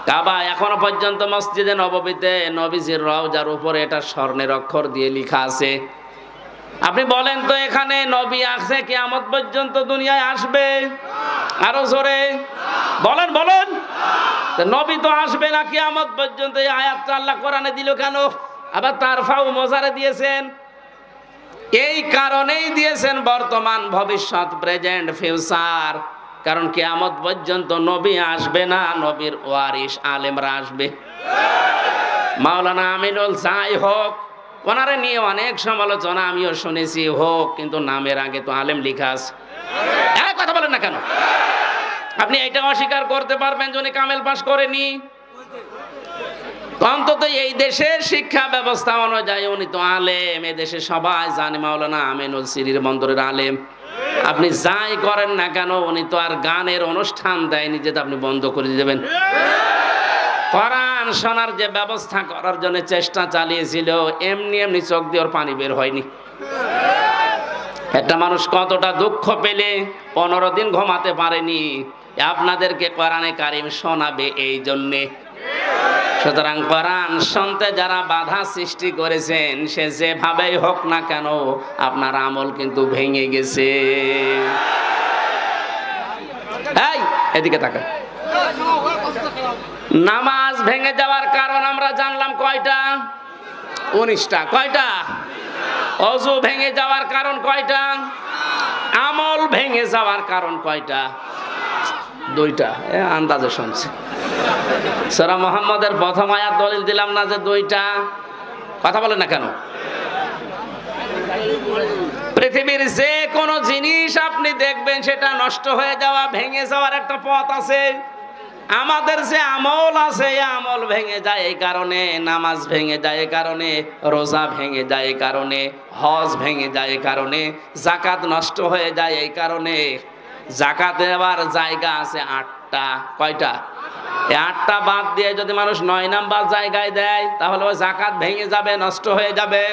কাবা এখনো পর্যন্ত মসজিদে নববীতে নবীজির রওজার উপরে এটা স্বর্ণের অক্ষর দিয়ে লেখা আছে। আপনি বলেন তো এখানে নবী আছে কিয়ামত পর্যন্ত দুনিয়ায় আসবে? আরো জোরে বলেন বলেন। নবী তো আসবে না কিয়ামত পর্যন্ত, এই আয়াতটা আল্লাহ কোরআনে দিল কেন? আবার তারফাউ মোজারে দিয়েছেন, এই কারণেই দিয়েছেন বর্তমান ভবিষ্যৎ প্রেজেন্ট ফিউচার। কারণ কিয়ামত পর্যন্ত নবী আসবে না, নবীর ওয়ারিস আলেমরা আসবে। মাওলানা আমিনুল যাই হোক, ওনারে নিয়ে অনেক সমালোচনা আমিও শুনেছি হোক, কিন্তু নামের আগে তো আলেম লেখা আছে। কথা বলেন না কেন? আপনি এটা অস্বীকার করতে পারবেন যে উনি কামেল পাস করেনি? অন্তত এই দেশের শিক্ষা ব্যবস্থা অনুযায়ী উনি তো আলেম, এ দেশে সবাই জানে মাওলানা আমিনুল সিরির বন্দরের আলেম। আপনি যাই করেন না কেন, উনি তো আর গানের অনুষ্ঠান দেয়নি যে আপনি বন্ধ করে দেবেন। কোরআন শোনার যে ব্যবস্থা করার জন্য চেষ্টা চালিয়েছিল, এমনি এমনি চোখ দিয়ে ওর পানি বের হয়নি। একটা মানুষ কতটা দুঃখ পেলে 15 দিন ঘুমাতে পারেনি, আপনাদেরকে কোরআনে কারিম শোনাবে এই জন্যে। সুতরাং কোরআন শুনতে যারা বাধা সৃষ্টি করেছেন, সে যেভাবেই হোক না কেন আপনার আমল কিন্তু ভেঙে গেছে। এই এদিকে তাকান। নামাজ ভেঙে যাওয়ার কারণ আমরা জানলাম কয়টা? 19টা। কয়টা? ওযু ভেঙে যাওয়ার কারণ কয়টা? আমল ভেঙে যাওয়ার কারণ কয়টা? 2টা। আন্দাজে শুনছি। সূরা মুহাম্মদের প্রথম আয়াত দলিল দিলাম না যে 2টা? কথা বলেন না কেন? পৃথিবীর যে কোনো জিনিস আপনি দেখবেন সেটা নষ্ট হয়ে যাওয়া, ভেঙে যাওয়ার একটা পথ আছে। আমাদের যে আমল আছে, এই আমল ভেঙে যায় এই কারণে, নামাজ ভেঙে যায় এই কারণে, রোজা ভেঙে যায় এই কারণে, হজ ভেঙে যায় এই কারণে, যাকাত নষ্ট হয়ে যায় এই কারণে। যাকাত দেওয়ার জায়গা আছে 8টা। কয়টা? এই 8টা বাদ দিয়ে যদি মানুষ 9 নাম্বার জায়গায় দেয়, তাহলে ওই যাকাত ভেঙে যাবে, নষ্ট হয়ে যাবে।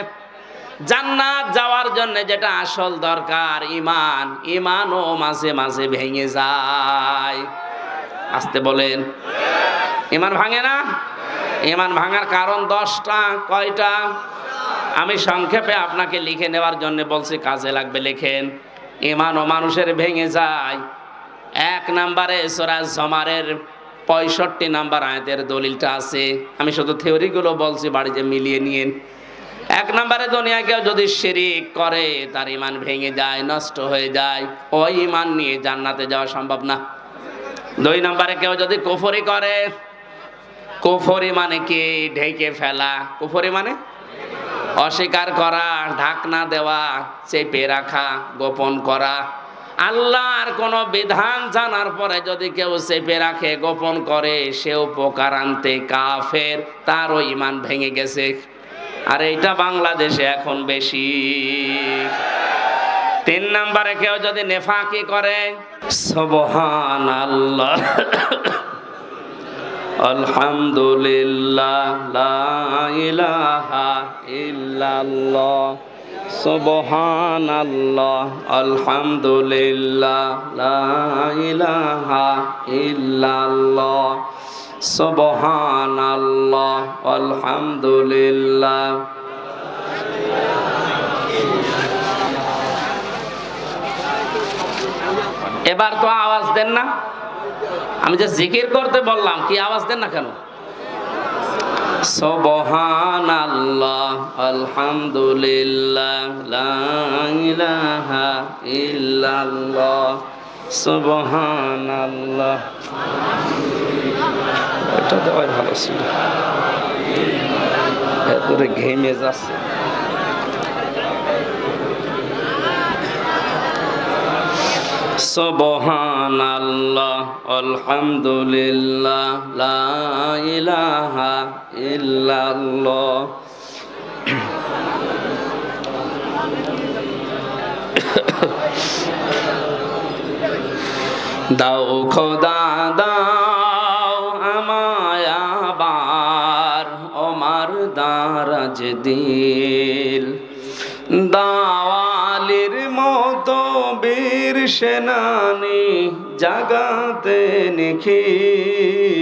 জান্নাত যাওয়ার জন্য যেটা আসল দরকার ঈমান, ঈমানও মাঝে মাঝে ভেঙে যায়। আসতে বলেন। ঈমান ভাঙে না? ঈমান ভাঙার কারণ 10টা। কয়টা? আমি সংক্ষেপে আপনাকে লিখে নেওয়ার জন্য বলছি, কাজে লাগবে লেখেন। ঈমান ও মানুষের ভেঙে যায়। 1 নম্বরে সূরা জুমারের 65 নম্বর আয়াতের দলিলটা আছে। আমি শুধু থিওরিগুলো বলছি, বাড়িতে মিলিয়ে নিয়েন। 1 নম্বরে দুনিয়ায় কেউ যদি শিরিক করে, তার ঈমান ভেঙে যায়, নষ্ট হয়ে যায়। ওই ঈমান নিয়ে জান্নাতে যাওয়া সম্ভব না। 2 নম্বরে কেউ যদি কুফরি করে, কুফরি মানে কি? ঢেকে ফেলা। কুফরি মানে অস্বীকার করা, ঢাকনা দেওয়া, চেপে রাখা, গোপন করা। আল্লাহর কোন বিধান জানার পরে যদি কেউ চেপে রাখে, গোপন করে, সেও প্রকারান্তে কাফের, তারও ঈমান ভেঙে গেছে। আর এইটা বাংলাদেশে এখন বেশি। 3 নম্বরে কেউ যদি নেফাকি করে, সুবহানাল্লাহ, আলহামদুলিল্লাহ, লা ইলাহা ইল্লাল্লাহ, সুবহানাল্লাহ, আলহামদুলিল্লাহ, লা ইলাহা ইল্লাল্লাহ, সুবহানাল্লাহ, আলহামদুলিল্লাহ। এবার তো আওয়াজ দেন না। আমি যে জিকির করতে বললাম, কি আওয়াজ দেন না কেন? সুবহানাল্লাহ, আলহামদুলিল্লাহ, লা ইলাহা ইল্লাল্লাহ, সুবহানাল্লাহ। এটা দেওয়াই ভালো ছিল, এরপরে ঘেমে যাচ্ছে। সুবহানাল্লাহ আলহামদুলিল্লাহ লা ইলাহা ইল্লাল্লাহ। দাও খোদা দাও আমায় আবার ওমার দারাজ দিল, দাওয়ালির মতো বীর সেনানি জাগাতে নিখিল।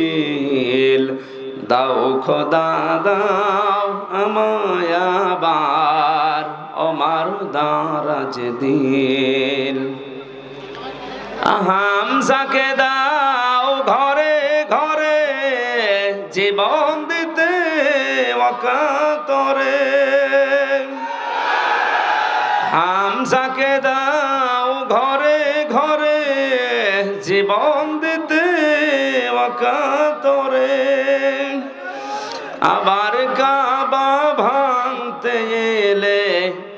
দাও খোদা দাও আমায় আবার ওমার দারাজ দিল। হামজাকে দাও ঘরে ঘরে জীবন দিতে ওয়াকাতরে, হামজাকে দাও ঘরে ঘরে জীবন দিতে ওয়াকাতরে। আবার কাবা ভাঙতে এলে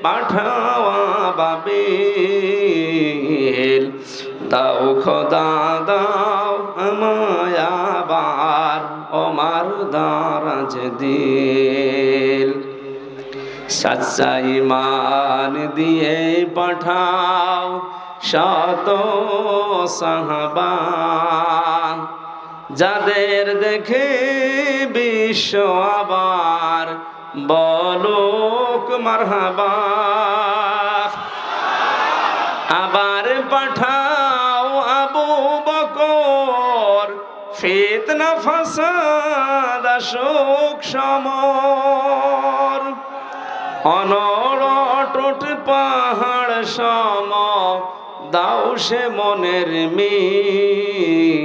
পাঠাওয়া বাবিল, দাও খোদা দাও আমায় আবার ওমার দারাজ দিল। সচ্চা ঈমান দিয়ে পাঠাও শত সাহাবা, যাদের দেখে বিশ্ব আবার বলুক মারহাবা। আবার পাঠাও আবু বকর, ফিতনা ফাসাদ আসুক সমর। অনড় পাহাড় সম দাও সে মনের মিল,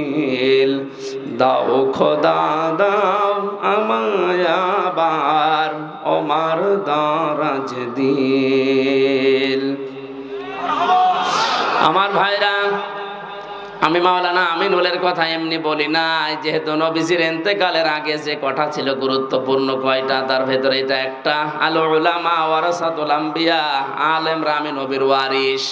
দাও খোদা দাও আমায় আবার ওমার দারাজ দিল। আমার ভাইরা, আমি মাওলানা আমিনুলের কথা এমনি বলি না, যেহেতু নবীজির ইন্তেকালের আগে যে কথা ছিল গুরুত্বপূর্ণ কয়টা, তার ভেতরে এটা একটা। আল উলামা ওয়ারাসাতুল আম্বিয়া, আলেমরা আমি নবীর ওয়ারিস।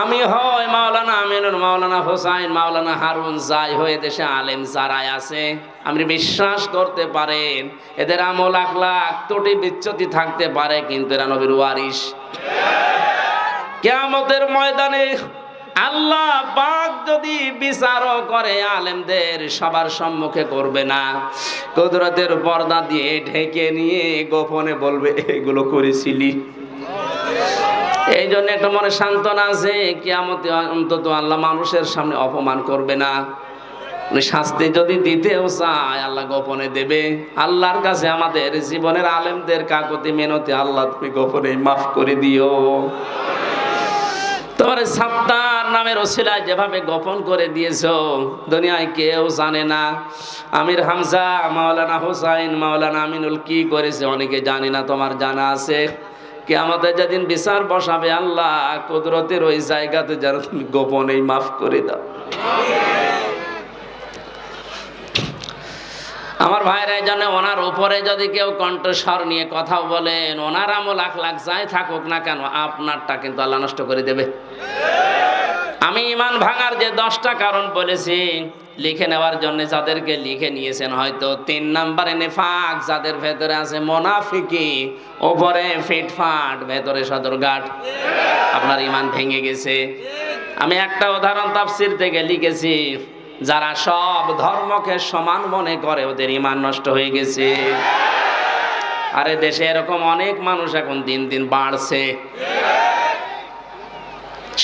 আমি হয় মাওলানা আমিনুল, মাওলানা হোসাইন, মাওলানা হারুন, যাই হয়ে দেশে আলেম যারাই আছে, আপনি বিশ্বাস করতে পারেন এদের আমল আখলাক ত্রুটি বিচ্যুতি থাকতে পারে, কিন্তু এরা নবীর ওয়ারিস। কিয়ামতের ময়দানে আল্লাহ পাক যদি বিচারও করে আলেমদের সবার সম্মুখে করবে না, কুদরতের পর্দা দিয়ে ঢেকে নিয়ে গোপনে বলবে এগুলো করেছিলি। এই জন্য একটা মনে সান্ত্বনা আছে, কিয়ামতে অন্তত আল্লাহ মানুষের সামনে অপমান করবে না। শাস্তি যদি দিতেও চায় আল্লাহ গোপনে দেবে। আল্লাহর কাছে আমাদের জীবনের আলেমদের কাকুতি মিনতি, আল্লাহ তুমি গোপনে মাফ করে দিও। তোমার সাত্তার নামের ওসিলায় যেভাবে গোপন করে দিয়েছো দুনিয়ায় কেউ জানে না। আমির হামজা, মাওলানা হোসাইন, মাওলানা আমিনুল কি করেছে অনেকে জানি না, তোমার জানা আছে। কিয়ামতে যেদিন বিচার বসাবে আল্লাহ কুদরতের ওই জায়গাতে যেন তুমি গোপনেই মাফ করে দাও। আমার ভাইরা, এই জন্য ওনার উপরে যদি কেউ কণ্ঠস্বর নিয়ে কথা বলেন, ওনার আমল আখলাক যাই থাকুক না কেন, আপনারটা কিন্তু আল্লাহ নষ্ট করে দেবে। আমি ঈমান ভাঙার যে 10টা কারণ বলেছি লিখে নেওয়ার জন্য, যাদেরকে লিখে নিয়েছেন হয়তো 3 নম্বরে নেফাক, যাদের ভেতরে আছে মোনাফিকি, উপরে ফিটফাট ভেতরে সদরঘাট, আপনার ঈমান ভেঙে গেছে। আমি একটা উদাহরণ তাফসীর থেকে লিখেছি, যারা সব ধর্মকে সমান মনে করে ওদের ঈমান নষ্ট হয়ে গেছে। আরে দেশে এরকম অনেক মানুষ এখন দিন দিন বাড়ছে।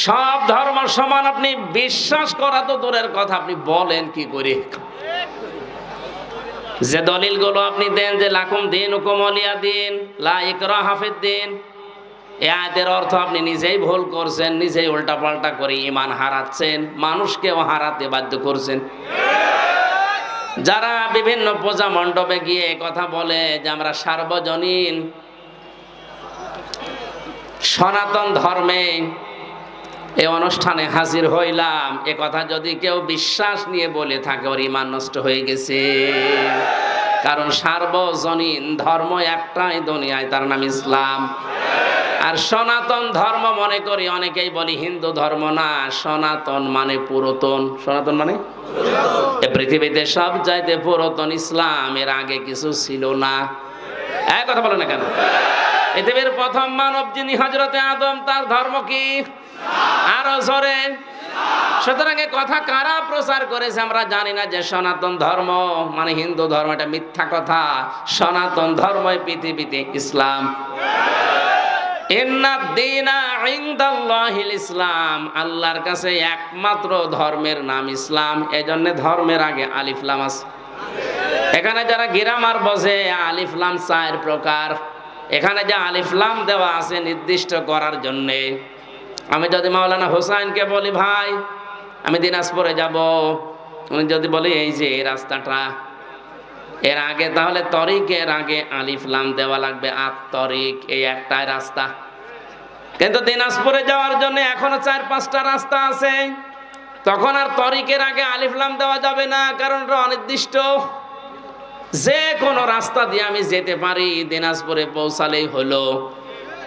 সব ধর্ম সমান আপনি বিশ্বাস করা তো দূরের কথা, আপনি বলেন কি করে? যে দলিলগুলো আপনি দেন যে লাকুম দীনুকুম ওয়ালিয়া দীন, লা ইকরাহা ফিদ্দীন, এই আয়াতের অর্থ আপনি নিজেই ভুল করছেন, নিজেই উল্টাপাল্টা করে ঈমান হারাচ্ছেন, মানুষকেও হারাতে বাধ্য করছেন। যারা বিভিন্ন পূজা মণ্ডপে গিয়ে কথা বলে যে আমরা সার্বজনীন সনাতন ধর্মে এই অনুষ্ঠানে হাজির হইলাম, এ কথা যদি কেউ বিশ্বাস নিয়ে বলে থাকে ওর ঈমান নষ্ট হয়ে গেছে। কারণ সার্বজনীন ধর্ম একটাই দুনিয়ায়, তার নাম ইসলাম। আর সনাতন ধর্ম মনে করি অনেকেই বলি হিন্দু ধর্ম না, সনাতন মানে পুরাতন। সনাতন মানে এই পৃথিবীতে সব চাইতে পুরাতন ইসলাম, এর আগে কিছু ছিল না। এক কথা বলে না কেন? পৃথিবীর প্রথম মানব যিনি হযরতে আদম, তার ধর্ম কি? আরো জোরে। সুতরাং এ কথা কারা প্রচার করেছে আমরা জানি না, যে সনাতন ধর্ম মানে হিন্দু ধর্ম, এটা মিথ্যা কথা। সনাতন ধর্মই পৃথিবীতে ইসলাম। ইসলাম, আল্লাহর কাছে একমাত্র ধর্মের নাম ইসলাম। এজন্য ধর্মের আগে আলিফ লাম আছে। এখানে যারা গ্রামার বোঝে, আলিফ লাম 4 প্রকার। এখানে যে আলিফ লাম দেওয়া আছে নির্দিষ্ট করার জন্য। আমি যদি মাওলানা হোসাইনকে বলি ভাই আমি দিনাজপুরে যাব, উনি যদি বলি এই যে এই রাস্তাটা, এর আগে তাহলে তরিকের আগে আলিফ লাম দেওয়া লাগবে। তরিক এই একটাই রাস্তা, কিন্তু দিনাজপুরে যাওয়ার জন্য এখনো 4-5টা রাস্তা আছে। তখন আর তরিকের আগে আলিফ লাম দেওয়া যাবে না, কারণ এটা অনির্দিষ্ট। যে কোনো রাস্তা দিয়ে আমি যেতে পারি, দিনাজপুরে পৌঁছালেই হলো।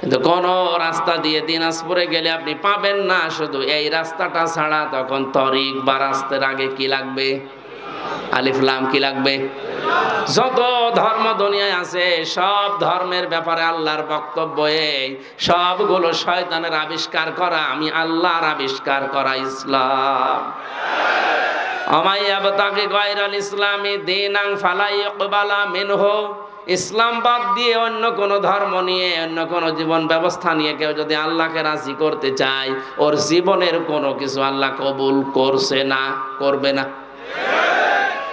কিন্তু কোন রাস্তা দিয়ে দিনাজপুরে গেলে আপনি পাবেন না শুধু এই রাস্তাটা ছাড়া। তখন তরিক বা রাস্তার আগে কি লাগবে? আলিফ লাম। কি লাগবে? যত ধর্ম দুনিয়ায় আছে সব ধর্মের ব্যাপারে আল্লাহর বক্তব্য এই, সবগুলো শয়তানের আবিষ্কার করা, আমি আল্লাহর আবিষ্কার করা ইসলাম। আমাইয়াবতাগি গায়রাল ইসলামি দীনান ফালা ইকবালা মিনহু। ইসলাম বাদ দিয়ে অন্য কোন ধর্ম নিয়ে, অন্য কোন জীবন ব্যবস্থা নিয়ে কেউ যদি আল্লাহকে রাজি করতে চায়, ওর জীবনের কোনো কিছু আল্লাহ কবুল করছে না, করবে না।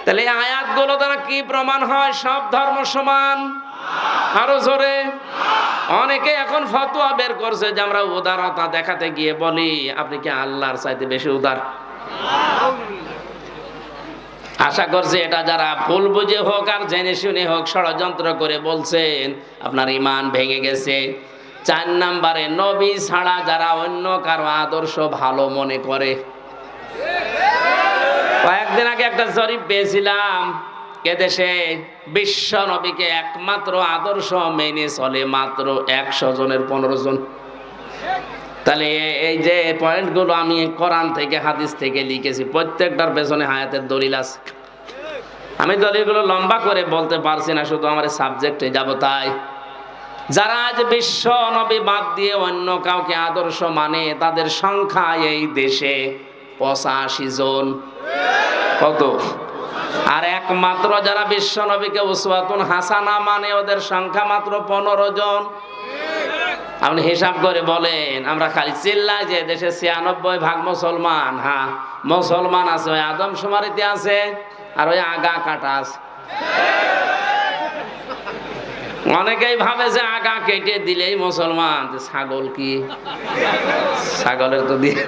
তাহলে এই আয়াতগুলো দ্বারা কি প্রমাণ হয়? সব ধর্ম সমান। আরো জোরে। অনেকে এখন ফতোয়া বের করছে যে আমরা উদারতা দেখাতে গিয়ে বলি আপনি কি আল্লাহর চাইতে বেশি উদার? আশা করছি এটা যারা ভুল বুঝে হোক আর জেনে শুনে হোক ষড়যন্ত্র করে বলছেন, আপনার ঈমান ভেঙে গেছে। 4 নম্বরে, নবী ছাড়া যারা অন্য কারো আদর্শ ভালো মনে করে। কয়েকদিন আগে একটা জরিপ পেয়েছিলাম, এদেশে বিশ্ব নবীকে একমাত্র আদর্শ মেনে চলে মাত্র 100 জনের 15 জন। তাহলে এই যে পয়েন্টগুলো আমি কোরআন থেকে হাদিস থেকে লিখেছি, প্রত্যেকটার পেছনে হায়াতের দলিল আছে। আমি দলিলগুলো লম্বা করে বলতে পারছি না, শুধু আমার সাবজেক্টে যাব। তাই যারা আজ বিশ্ব নবী বাদ দিয়ে অন্য কাউকে আদর্শ মানে, তাদের সংখ্যা এই দেশে 85 জন। কত? আর একমাত্র যারা বিশ্ব নবীকে উসওয়াতুন হাসানা মানে, ওদের সংখ্যা মাত্র 15 জন। আপনি হিসাব করে বলেন, আমরা খালি চিল্লাই যে দেশে 96% মুসলমান। হ্যাঁ, মুসলমান আছে, ওই আদমশুমারিতে আছে, আর ওই আগা কাটা আছে। অনেকেই ভাবে যে আগা কেটে দিলেই মুসলমান। ছাগল কি? ছাগলের তো দিয়ে,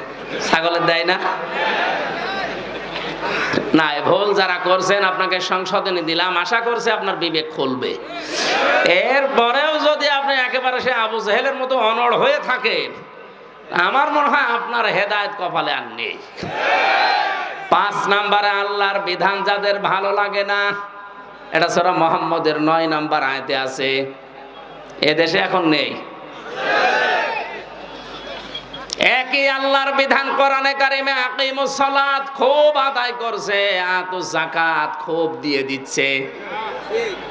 ছাগলের দেয় না। না, ভুল যারা করছেন আপনাকে সংশোধনী দিলাম, আশা করছি আপনার বিবেক খুলবে। এরপরেও যদি আপনি একেবারে সে আবু জেহেলের মতো অনড় হয়ে থাকেন, আমার মনে হয় আপনার হেদায়েত কপালে আর নেই। 5 নম্বরে, আল্লাহর বিধান যাদের ভালো লাগে না, এটা সূরা মুহাম্মদের 9 নম্বর আয়াতে আছে। এদেশে এখন নেই। একই আল্লাহর বিধান কোরআনে কারিমে আকিমুস সালাত খুব আদায় করছে, আতুজ যাকাত খুব দিয়ে দিচ্ছে,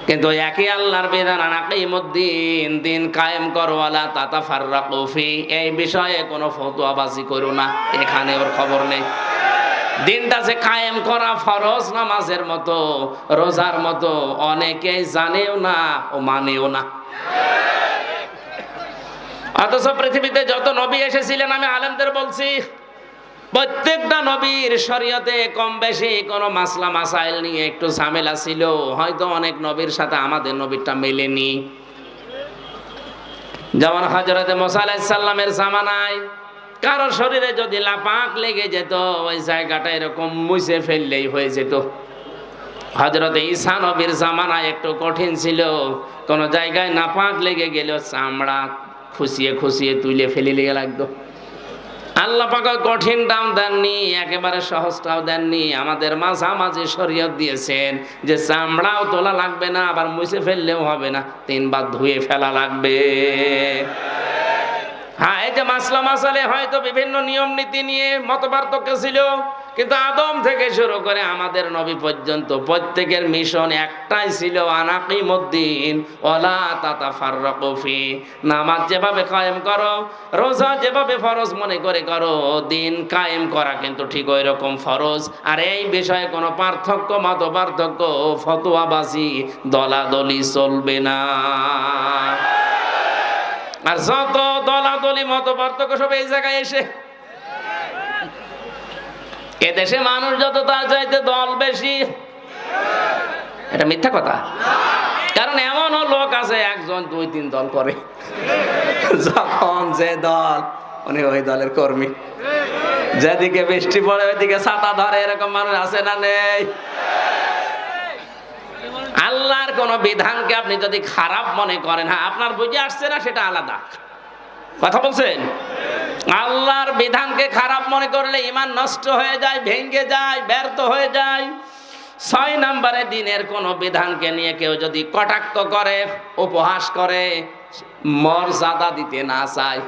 কিন্তু একই আল্লাহর বিধান আকিমুদ্দিন, দিন কায়েম করো, ওয়ালা তাতাফাররাকু ফি, এই বিষয়ে কোনো ফতোয়াবাজি করো না। এখানে ওর খবর নেই। দিনটা যে কায়েম করা ফরজ নামাজের মতো, রোজার মতো, অনেকেই জানেও না ও মানেও না। অথচ পৃথিবীতে যত নবী এসেছিলেন, আমি আলেমদের বলছি, প্রত্যেকটা নবীর শরীয়তে কম বেশি কোনো মাসলা মাসাইল নিয়ে একটু ঝামেলা ছিল। হয়তো অনেক নবীর সাথে আমাদের নবীরটা মেলেনি। যেমন হযরতে মুসা আলাইহিস সালামের জামানায় কারো শরীরে যদি লাপাক লেগে যেত, ওই জায়গাটা এরকম মুছে ফেললেই হয়ে যেত। হযরতে ঈসা নবীর জামানায় একটু কঠিন ছিল, কোন জায়গায় নাপাক লেগে গেল চামড়া খুশিয়ে খুশিয়ে তুলে ফেলে লেগে লাগতো। আল্লাহ পাক কঠিনটাও দেননি, একেবারে সহজটাও দেননি, আমাদের মাঝামাঝি শরীয়ত দিয়েছেন যে চামড়াও তোলা লাগবে না, আবার মুছে ফেললেও হবে না, 3 বার ধুয়ে ফেলা লাগবে। যে মাসলা মাসালে হয়তো বিভিন্ন নিয়ম নীতি নিয়ে মতপার্থক্য ছিল, কিন্তু আদম থেকে শুরু করে আমাদের নবী পর্যন্ত প্রত্যেকের মিশন একটাই ছিল, আনাকিমুদ্দিন ওয়ালা তাতাফাররাকু ফি। নামাজ যেভাবে কায়েম করো, রোজা যেভাবে ফরজ মনে করে করো, দিন কায়েম করা কিন্তু ঠিক ওই রকম ফরজ। আর এই বিষয়ে কোনো পার্থক্য, মত পার্থক্য, ফতোয়াবাজি, দলাদলি চলবে না। আর যত দলাদলি, মত পার্থক্য সব এই জায়গায় এসে। এদেশে মানুষ যত তার চাইতে দল বেশি, এটা মিথ্যা কথা। কারণ এমনও লোক আছে একজন 2-3 দল করে, যখন যে দল উনি ওই দলের কর্মী, যেদিকে বৃষ্টি পড়ে ওইদিকে ছাতা ধরে, এরকম মানুষ আছে না নেই? আল্লাহর কোন বিধানকে আপনি যদি খারাপ মনে করেন, হ্যাঁ আপনার বুঝে আসছে না সেটা আলাদা কথা বলছেন। আল্লাহর বিধানকে খারাপ মনে করলে ঈমান নষ্ট হয়ে যায়, ভেঙে যায়, ব্যর্থ হয়ে যায়। 6 নম্বরে দিনের কোন বিধানকে নিয়ে কেউ যদি কটাক্ষ করে, উপহাস করে, মর্যাদা দিতে না চায়,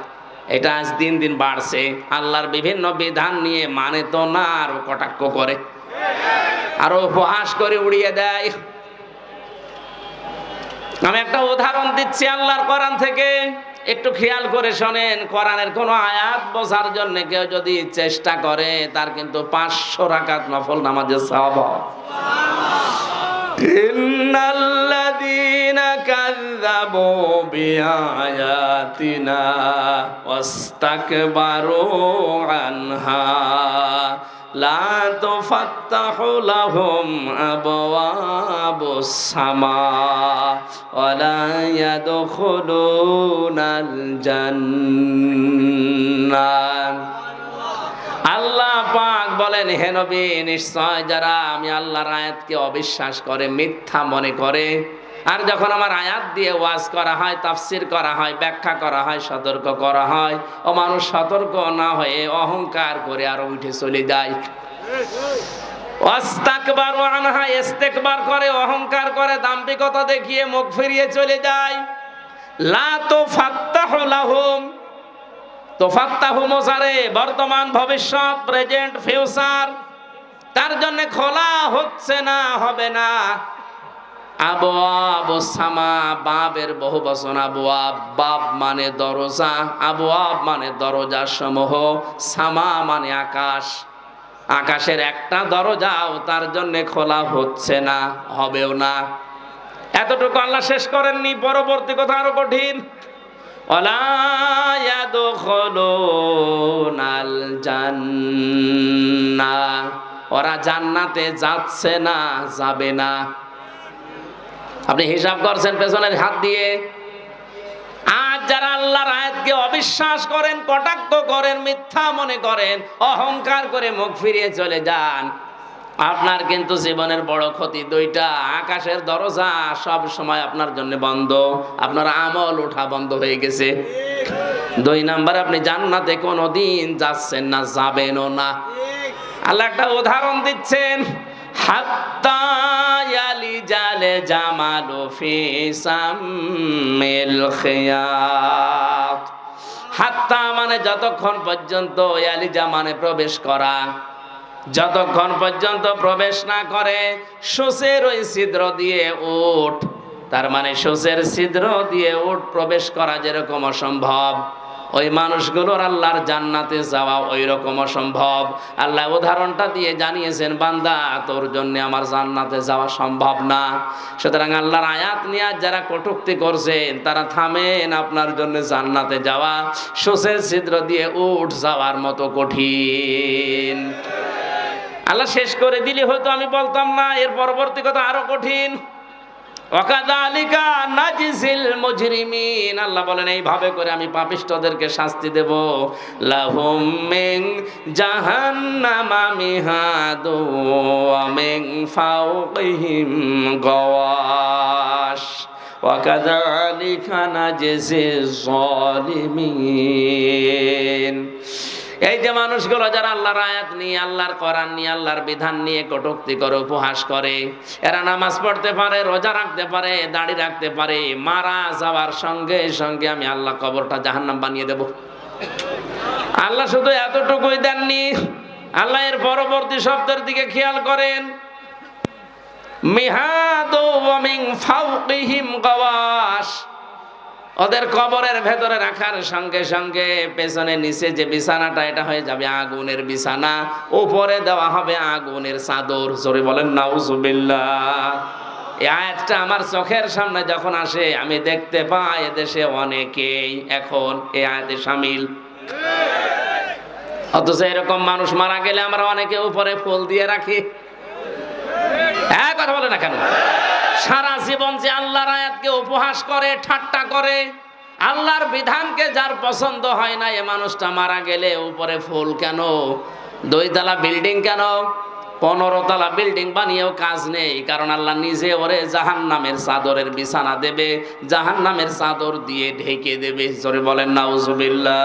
এটা আজ দিন দিন বাড়ছে। আল্লাহর বিভিন্ন বিধান নিয়ে মানে তো না, আরো কটাক্ষ করে, আরো উপহাস করে উড়িয়ে দেয়। আমি একটা উদাহরণ দিচ্ছি আল্লাহর কোরআন থেকে, একটু খেয়াল করে শোনেন। কোরআনের কোন আয়াত বোঝার জন্য কেউ যদি চেষ্টা করে, তার কিন্তু 500 রাকাত নফল নামাজের সওয়াব। ইন্নাল্লাযীনা কাযযাবু বিআয়াতিনা ওয়াস্তাকবারু আনহা লা তুফাত্তাহু লাহুম আবওয়াবুস সামা ওয়া লা ইয়াদখুলুনাল জান্নাহ। আল্লাহ পাক বলেন, হে নবী, নিশ্চয় যারা আমি আল্লাহর আয়াতকে অবিশ্বাস করে, মিথ্যা মনে করে, আর যখন আমার আয়াত দিয়ে ওয়াজ করা হয়, তাফসির করা হয়, ব্যাখ্যা করা হয়, সতর্ক করা হয়, ও মানুষ সতর্ক না হয়ে অহংকার করে আরো উঠে চলে যায়। ওয়াস্তাকবারু আনহা, ইস্তেকবার করে, অহংকার করে, দাম্ভিকতা দেখিয়ে মুখ ফিরিয়ে চলে যায়। লা তুফাত্তাহু লাহুম, তুফাত্তাহু মুজারে, বর্তমান, ভবিষ্যৎ, প্রেজেন্ট, ফিউচার, তার জন্য খোলা হচ্ছে না, হবে না। আবওয়াবুস সামা, বাবের বহু বচন আবওয়াব, বাব মানে দরজা, আবওয়াব মানে দরজা সমূহ, সামা মানে আকাশ। আকাশের একটা দরজাও তার জন্য খোলা হচ্ছে না, হবেও না। এতটুকু আল্লাহ শেষ করেননি, পরবর্তী কথা আরো কঠিন। ওয়ালা ইয়াদখুলুনাল জান্নাহ, ওরা জান্নাতে যাচ্ছে না, যাবে না। আপনি হিসাব করছেন পেছনের হাত দিয়ে। আজ যারা আল্লাহর আয়াতকে অবিশ্বাস করেন, কটাক্ষ করেন, মিথ্যা মনে করেন, অহংকার করে মুখ ফিরিয়ে চলে যান, আপনার কিন্তু জীবনের বড় ক্ষতি দুইটা। আকাশের দরজা সব সময় আপনার জন্য বন্ধ, আপনার আমল ওঠা বন্ধ হয়ে গেছে। 2 নাম্বার, আপনি জান্নাতে কোনোদিন যাচ্ছেন না, যাবেনও না। আল্লাহ একটা উদাহরণ দিচ্ছেন, হাত্তা ইয়ালিজাল জামালু ফি সামিল খিয়াত। হাত্তা মানে যতক্ষণ পর্যন্ত, ইয়ালিজা মানে প্রবেশ করা, যতক্ষণ পর্যন্ত প্রবেশ না করে সূচের ওই ছিদ্র দিয়ে উট, তার মানে সূচের ছিদ্র দিয়ে উট প্রবেশ করা যেরকম অসম্ভব, ওই মানুষগুলোর আল্লাহর জান্নাতে যাওয়া ওই রকম অসম্ভব। আল্লাহ উদাহরণটা দিয়ে জানিয়েছেন, বান্দা তোর জন্য আমার জান্নাতে যাওয়া সম্ভব না। সুতরাং আল্লাহর আয়াত নিয়ে যারা কটূক্তি করছেন, তারা থামেন, আপনার জন্য জান্নাতে যাওয়া সূচের ছিদ্র দিয়ে উট যাওয়ার মতো কঠিন। আল্লাহ শেষ করে দিলে হয়তো আমি বলতাম না, এর পরবর্তী কথা আরো কঠিন। ওয়াকাযালিকা নাজিসিল মুজরিমিন, আল্লাহ বলেন এইভাবে করে আমি পাপিষ্ঠদেরকে শাস্তি দেব। লাহুম মিন জাহান্নামা মিহাদু ওয়া মিন ফাওকিহিম গাওয়াশ ওয়াকাযালিকা নাজিসিজ যালিমিন। এই যে মানুষগুলো যারা আল্লাহর আয়াত নিয়ে, আল্লাহর কোরআন নিয়ে, আল্লাহর বিধান নিয়ে কটূক্তি করে, উপহাস করে, এরা নামাজ পড়তে পারে, রোজা রাখতে পারে, দাড়ি রাখতে পারে, মারা যাওয়ার সঙ্গে সঙ্গে আমি আল্লাহ কবরটা জাহান্নাম বানিয়ে দেব। আল্লাহ শুধু এতটুকুই দেননি, আল্লাহ এর পরবর্তী শব্দের দিকে খেয়াল করেন, মিহাদু ওয়া মিন ফাওকিহিম গাওয়াশ। ওদের কবরের ভেতরে রাখার সঙ্গে সঙ্গে পেছনে নিচে যে বিছানাটা এটা হয়ে যাবে আগুনের বিছানা, উপরে দেওয়া হবে আগুনের চাদর। জোরে বলেন নাউজুবিল্লাহ। এই আয়াতটা আমার চোখের সামনে যখন আসে আমি দেখতে পাই এদেশে অনেকেই এখন এই আয়াতে শামিল। অথচ এরকম মানুষ মারা গেলে আমরা অনেকে উপরে ফুল দিয়ে রাখি। কথা বলে না কেন? সারা জীবন যে আল্লাহর আয়াতকে উপহাস করে, ঠাট্টা করে, আল্লাহর বিধানকে যার পছন্দ হয় না, এ মানুষটা মারা গেলে উপরে ফুল কেন? 2 তলা বিল্ডিং কেন? 15 তলা বিল্ডিং বানিয়েও কাজ নেই, কারণ আল্লাহ নিজে ওরে জাহান্নামের চাদরের বিছানা দেবে, জাহান্নামের চাদর দিয়ে ঢেকে দেবে। জোরে বলেন নাউজুবিল্লাহ।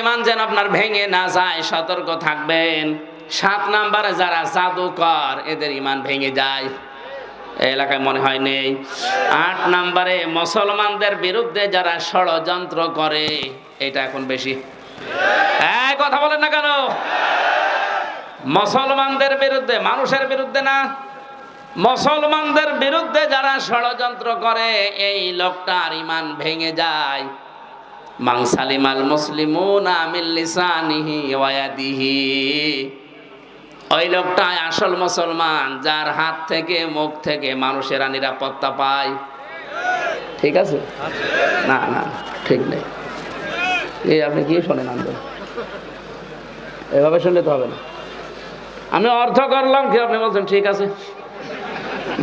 ঈমান যেন আপনার ভেঙে না যায়, সতর্ক থাকবেন। 7 নম্বরে যারা জাদুকর, এদের ঈমান ভেঙে যায়, এলাকায় মনে হয় নেই। 8 নম্বরে মুসলমানদের বিরুদ্ধে যারা ষড়যন্ত্র করে, এটা এখন বেশি। কথা বলেন না কেন? মুসলমানদের বিরুদ্ধে, মানুষের বিরুদ্ধে না, মুসলমানদের বিরুদ্ধে যারা ষড়যন্ত্র করে, এই লোকটার ঈমান ভেঙে যায়। মান সালিমাল মুসলিমুনা মিন লিসানিহি ওয়া ইয়াদিহি। ওই লোকটাই আসল মুসলমান, যার হাত থেকে মুখ থেকে মানুষেরা নিরাপত্তা পায়। ঠিক আছে? না না, ঠিক নেই। এই আপনি কি শোনেন? আন্দোলন এভাবে শুনলে তো হবে না। আমি অর্থ করলাম কি, আপনি বলছেন ঠিক আছে।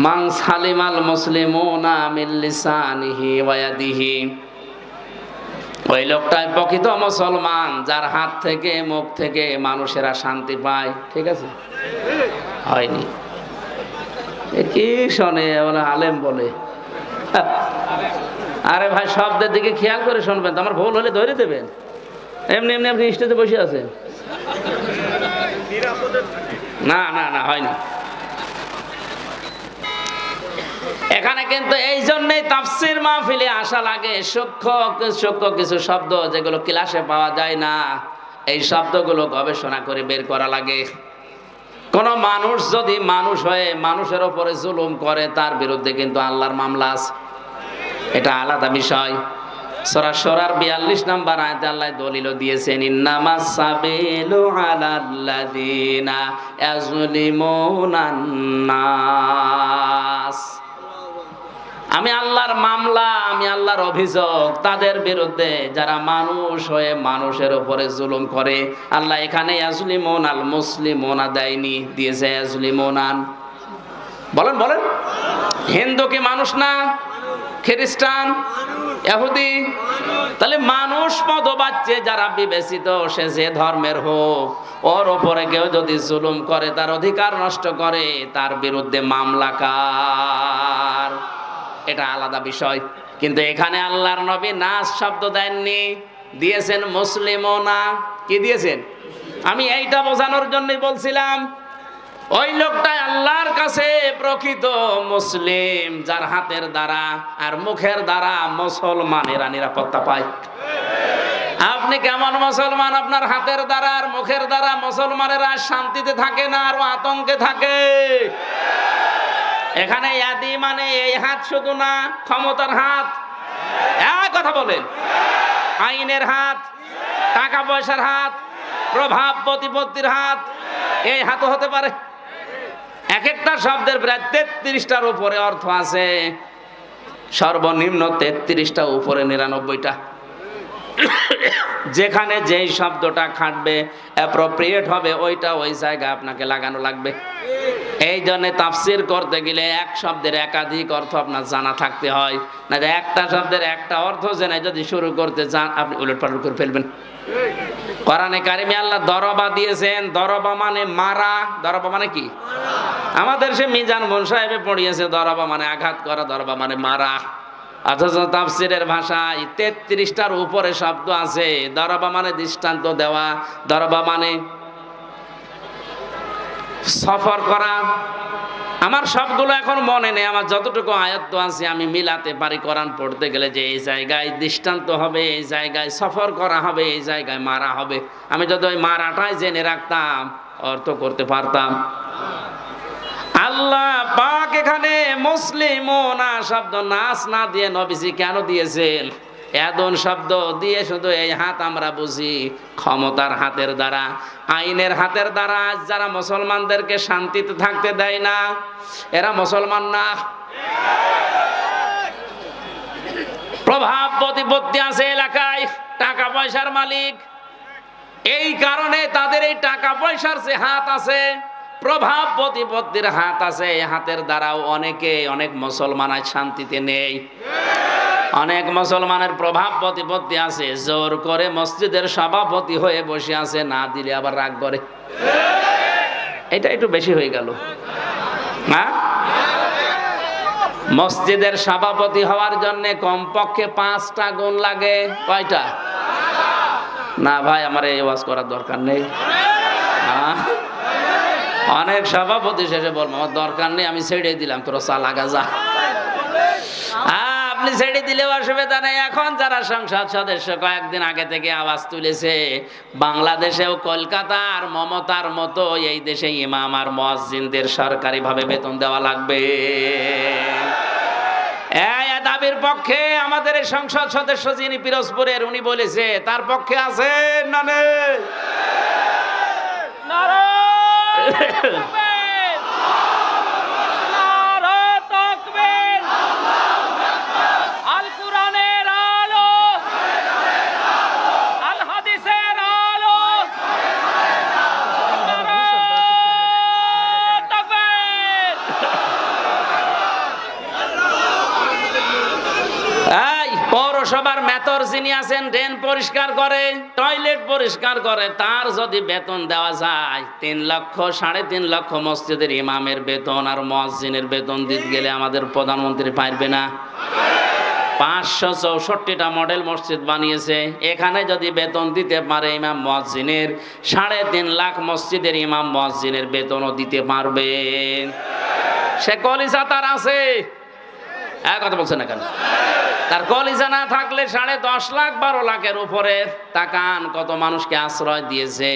মান সালিমাল মুসলিমুনা মিন লিসানিহি ওয়া ইয়াদিহি। ওই লোকটাই প্রকৃত মুসলমান, যার হাত থেকে মুখ থেকে মানুষেরা শান্তি পায়। ঠিক আছে? হয়নি। কি শোনে বলে আলেম বলে? আরে ভাই, শব্দের দিকে খেয়াল করে শুনবেন, আমার ভুল হলে ধরে দেবেন। এমনি এমনি আপনি স্টেজে বসে আছেন। না না না, হয়নি। এখানে কিন্তু এই জন্যই তাফসীর মাহফিলে আসা লাগে। সূক্ষ্ম কিছু শব্দ যেগুলো ক্লাসে পাওয়া যায় না, এই শব্দগুলো গবেষণা করে বের করা লাগে। কোন মানুষ যদি মানুষ হয়ে মানুষের উপরে জুলুম করে, তার বিরুদ্ধে কিন্তু আল্লাহর মামলা আছে, এটা আলাদা বিষয়। সূরা শুরার 42 নম্বর আয়াতে আল্লাহ দলিল দিয়েছেন, ইন্নামাস সাবিলু আলাল্লাযিনা ইয়াজলিমুনান নাস। আমি আল্লাহর মামলা, আমি আল্লাহর অভিযোগ তাদের বিরুদ্ধে যারা মানুষ হয়ে মানুষের উপরে জুলুম করে। আল্লাহ এখানে ইয়াজলিমুন আল মুসলিমুনা দেয়নি, দিয়েছে ইয়াজলিমুনান। বলেন বলেন, হিন্দু কি মানুষ না? খ্রিস্টান, ইহুদি, তাহলে মানুষ মতবাচ্যে যারা বিবেচিত, সে যে ধর্মের হোক, ওর ওপরে কেউ যদি জুলুম করে, তার অধিকার নষ্ট করে, তার বিরুদ্ধে মামলা কার? এটা আলাদা বিষয়। কিন্তু এখানে আল্লাহর নবী নাস শব্দ দেননি, দিয়েছেন মুসলিমুনা। কি দিয়েছেন? আমি এইটা বোঝানোর জন্যই বলছিলাম, ওই লোকটাই আল্লাহর কাছে প্রকৃত মুসলিম, যার হাতের দ্বারা আর মুখের দ্বারা মুসলমানেরা নিরাপত্তা পায়। আপনি কেমন মুসলমান? আপনার হাতের দ্বারা আর মুখের দ্বারা মুসলমানেরা শান্তিতে থাকে না, আর আতঙ্কে থাকে। এখানে ইয়াদি মানে এই হাত শুধু না, ক্ষমতার হাত। এক কথা বলেন, আইনের হাত, টাকা পয়সার হাত, প্রভাব প্রতিপত্তির হাত, এই হাতও হতে পারে। এক একটা শব্দের প্রায় 33টার উপরে অর্থ আছে, সর্বনিম্ন 33টা, উপরে 99টা। যেখানে যেই শব্দটা খাটবে, অ্যাপ্রোপ্রিয়েট হবে, ওইটা ওই জায়গায় আপনাকে লাগানো লাগবে। এই জন্য তাফসীর করতে গেলে এক শব্দের একাধিক অর্থ আপনার জানা থাকতে হয়, না একটা শব্দের একটা অর্থ জেনে যদি শুরু করতে চান, আপনি উলটপালট করে ফেলবেন। কোরআনে কারিমে আল্লাহ দরবা দিয়েছেন, দরবা মানে মারা। দরবা মানে কি? আমাদের সে মিজান বোন সাহেবে পড়িয়েছে, দরবা মানে আঘাত করা, দরবা মানে মারা। অথচ তাফসীরের ভাষায় 33টার উপরে শব্দ আছে। দরবা মানে দৃষ্টান্ত দেওয়া, দরবা মানে সফর করা, আমার সবগুলো এখন মনে নেই, আমার যতটুকু আয়ত্ত আছে আমি মিলাতে পারি। কোরআন পড়তে গেলে যে এই জায়গায় দৃষ্টান্ত হবে, এই জায়গায় সফর করা হবে, এই জায়গায় মারা হবে, আমি যদি ওই মারাটাই জেনে রাখতাম অর্থ করতে পারতাম। আল্লাহ পাক এখানে মুসলিমুনা শব্দ নাস না দিয়ে নবীজি কেন দিয়েছেন? এদন শব্দ দিয়ে শুধু এই হাত আমরা বুঝি ক্ষমতার হাতের দ্বারা, আইনের হাতের দ্বারা। আজ যারা মুসলমানদেরকে শান্তিতে থাকতে দেয় না, এরা মুসলমান না। প্রভাব প্রতিপত্তি আছে এলাকায়, টাকা পয়সার মালিক, এই কারণে তাদের এই টাকা পয়সার যে হাত আছে, প্রভাব প্রতিপত্তির হাত আছে, এই হাতের দ্বারাও অনেক মুসলমান আজ শান্তিতে নেই। অনেক মুসলমানের প্রভাব প্রতিপত্তি আছে, জোর করে মসজিদের সভাপতি হয়ে বসে আছে, না দিলে আবার রাগ করে। এটা একটু বেশি হয়ে গেল। হ্যাঁ, মসজিদের সভাপতি হওয়ার জন্য কমপক্ষে 5টা গুণ লাগে। কয়টা? না ভাই, আমার এই ওয়াজ করার দরকার নেই। অনেক সভাপতি শেষে বলবো আমার দরকার নেই, আমি ছেড়ে দিলাম, তোরা চালাগা যা। আপনি ছেড়ে দিলেও অসুবিধা নেই। এখন যারা সংসদ সদস্য কয়েকদিন আগে থেকে আওয়াজ তুলেছে, বাংলাদেশেও কলকাতার মমতার মতো এই দেশে ইমাম আর মুয়াজ্জিনদের সরকারিভাবে বেতন দেওয়া লাগবে। এই দাবির পক্ষে আমাদের এই সংসদ সদস্য যিনি পিরোজপুরের, উনি বলেছে তার পক্ষে আছেন না নেই? পৌরসভার মেয়র যিনি আছেন, ড্রেন পরিষ্কার করে, টয়লেট পরিষ্কার করে, তার যদি বেতন দেওয়া যায় 3 লক্ষ 3.5 লক্ষ, মসজিদের ইমামের বেতন আর মুয়াজ্জিনের বেতন দিতে গেলে আমাদের প্রধানমন্ত্রী পারবে না। 564টা মডেল মসজিদ বানিয়েছে, এখানে যদি বেতন দিতে পারে ইমাম মুয়াজ্জিনের, 3.5 লাখ মসজিদের ইমাম মুয়াজ্জিনের বেতনও দিতে পারবে। সে কলিজা তার আছে, কথা বলছে না কেন? তার কলিজা না থাকলে 10.5 লাখ 12 লাখের উপরে। তাকান কত মানুষকে আশ্রয় দিয়েছে।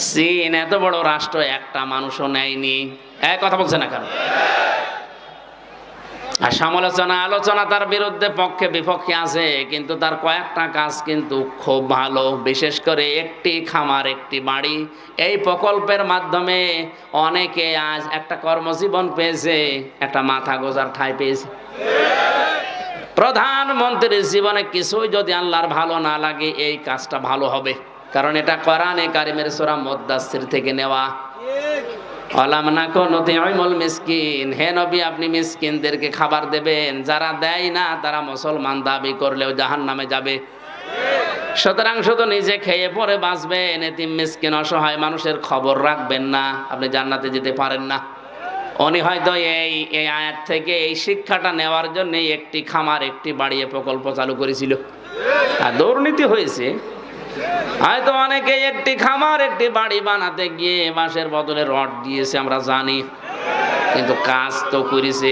চীন এত বড় রাষ্ট্র, একটা মানুষও নেয়নি। কথা বলছে না কেন? আর সমালোচনা আলোচনা তার বিরুদ্ধে পক্ষে বিপক্ষে আছে, কিন্তু তার কয়েকটা কাজ কিন্তু খুব ভালো। বিশেষ করে একটি খামার একটি বাড়ি, এই প্রকল্পের মাধ্যমে অনেকে আজ একটা কর্মজীবন পেয়েছে, একটা মাথা গোজার ঠাঁই পেয়েছে। প্রধানমন্ত্রীর জীবনে কিছুই যদি আল্লাহর ভালো না লাগে, এই কাজটা ভালো হবে, কারণ এটা কোরআনে কারিমের সূরা মুদ্দাসসির থেকে নেওয়া। আলাম নাকুন নুতিউমুল মিসকিন, হে নবী আপনি মিসকিনদেরকে খাবার দেবেন, যারা দেয় না তারা মুসলমান দাবি করলেও জাহান্নামে যাবে। সুতরাং শুধু নিজে খেয়ে পরে বাঁচবেন, এতিম মিসকিন অসহায় মানুষের খবর রাখবেন না, আপনি জান্নাতে যেতে পারেন না। উনি হয়তো এই আয়াত থেকে এই শিক্ষাটা নেওয়ার জন্য একটি খামার একটি বাড়িয়ে প্রকল্প চালু করেছিল। আর দুর্নীতি হয়েছে, হয়তো অনেকে একটি খামার একটি বাড়ি বানাতে গিয়ে বাঁশের বদলে রড দিয়েছে, আমরা জানি, কিন্তু কাজ তো করেছে।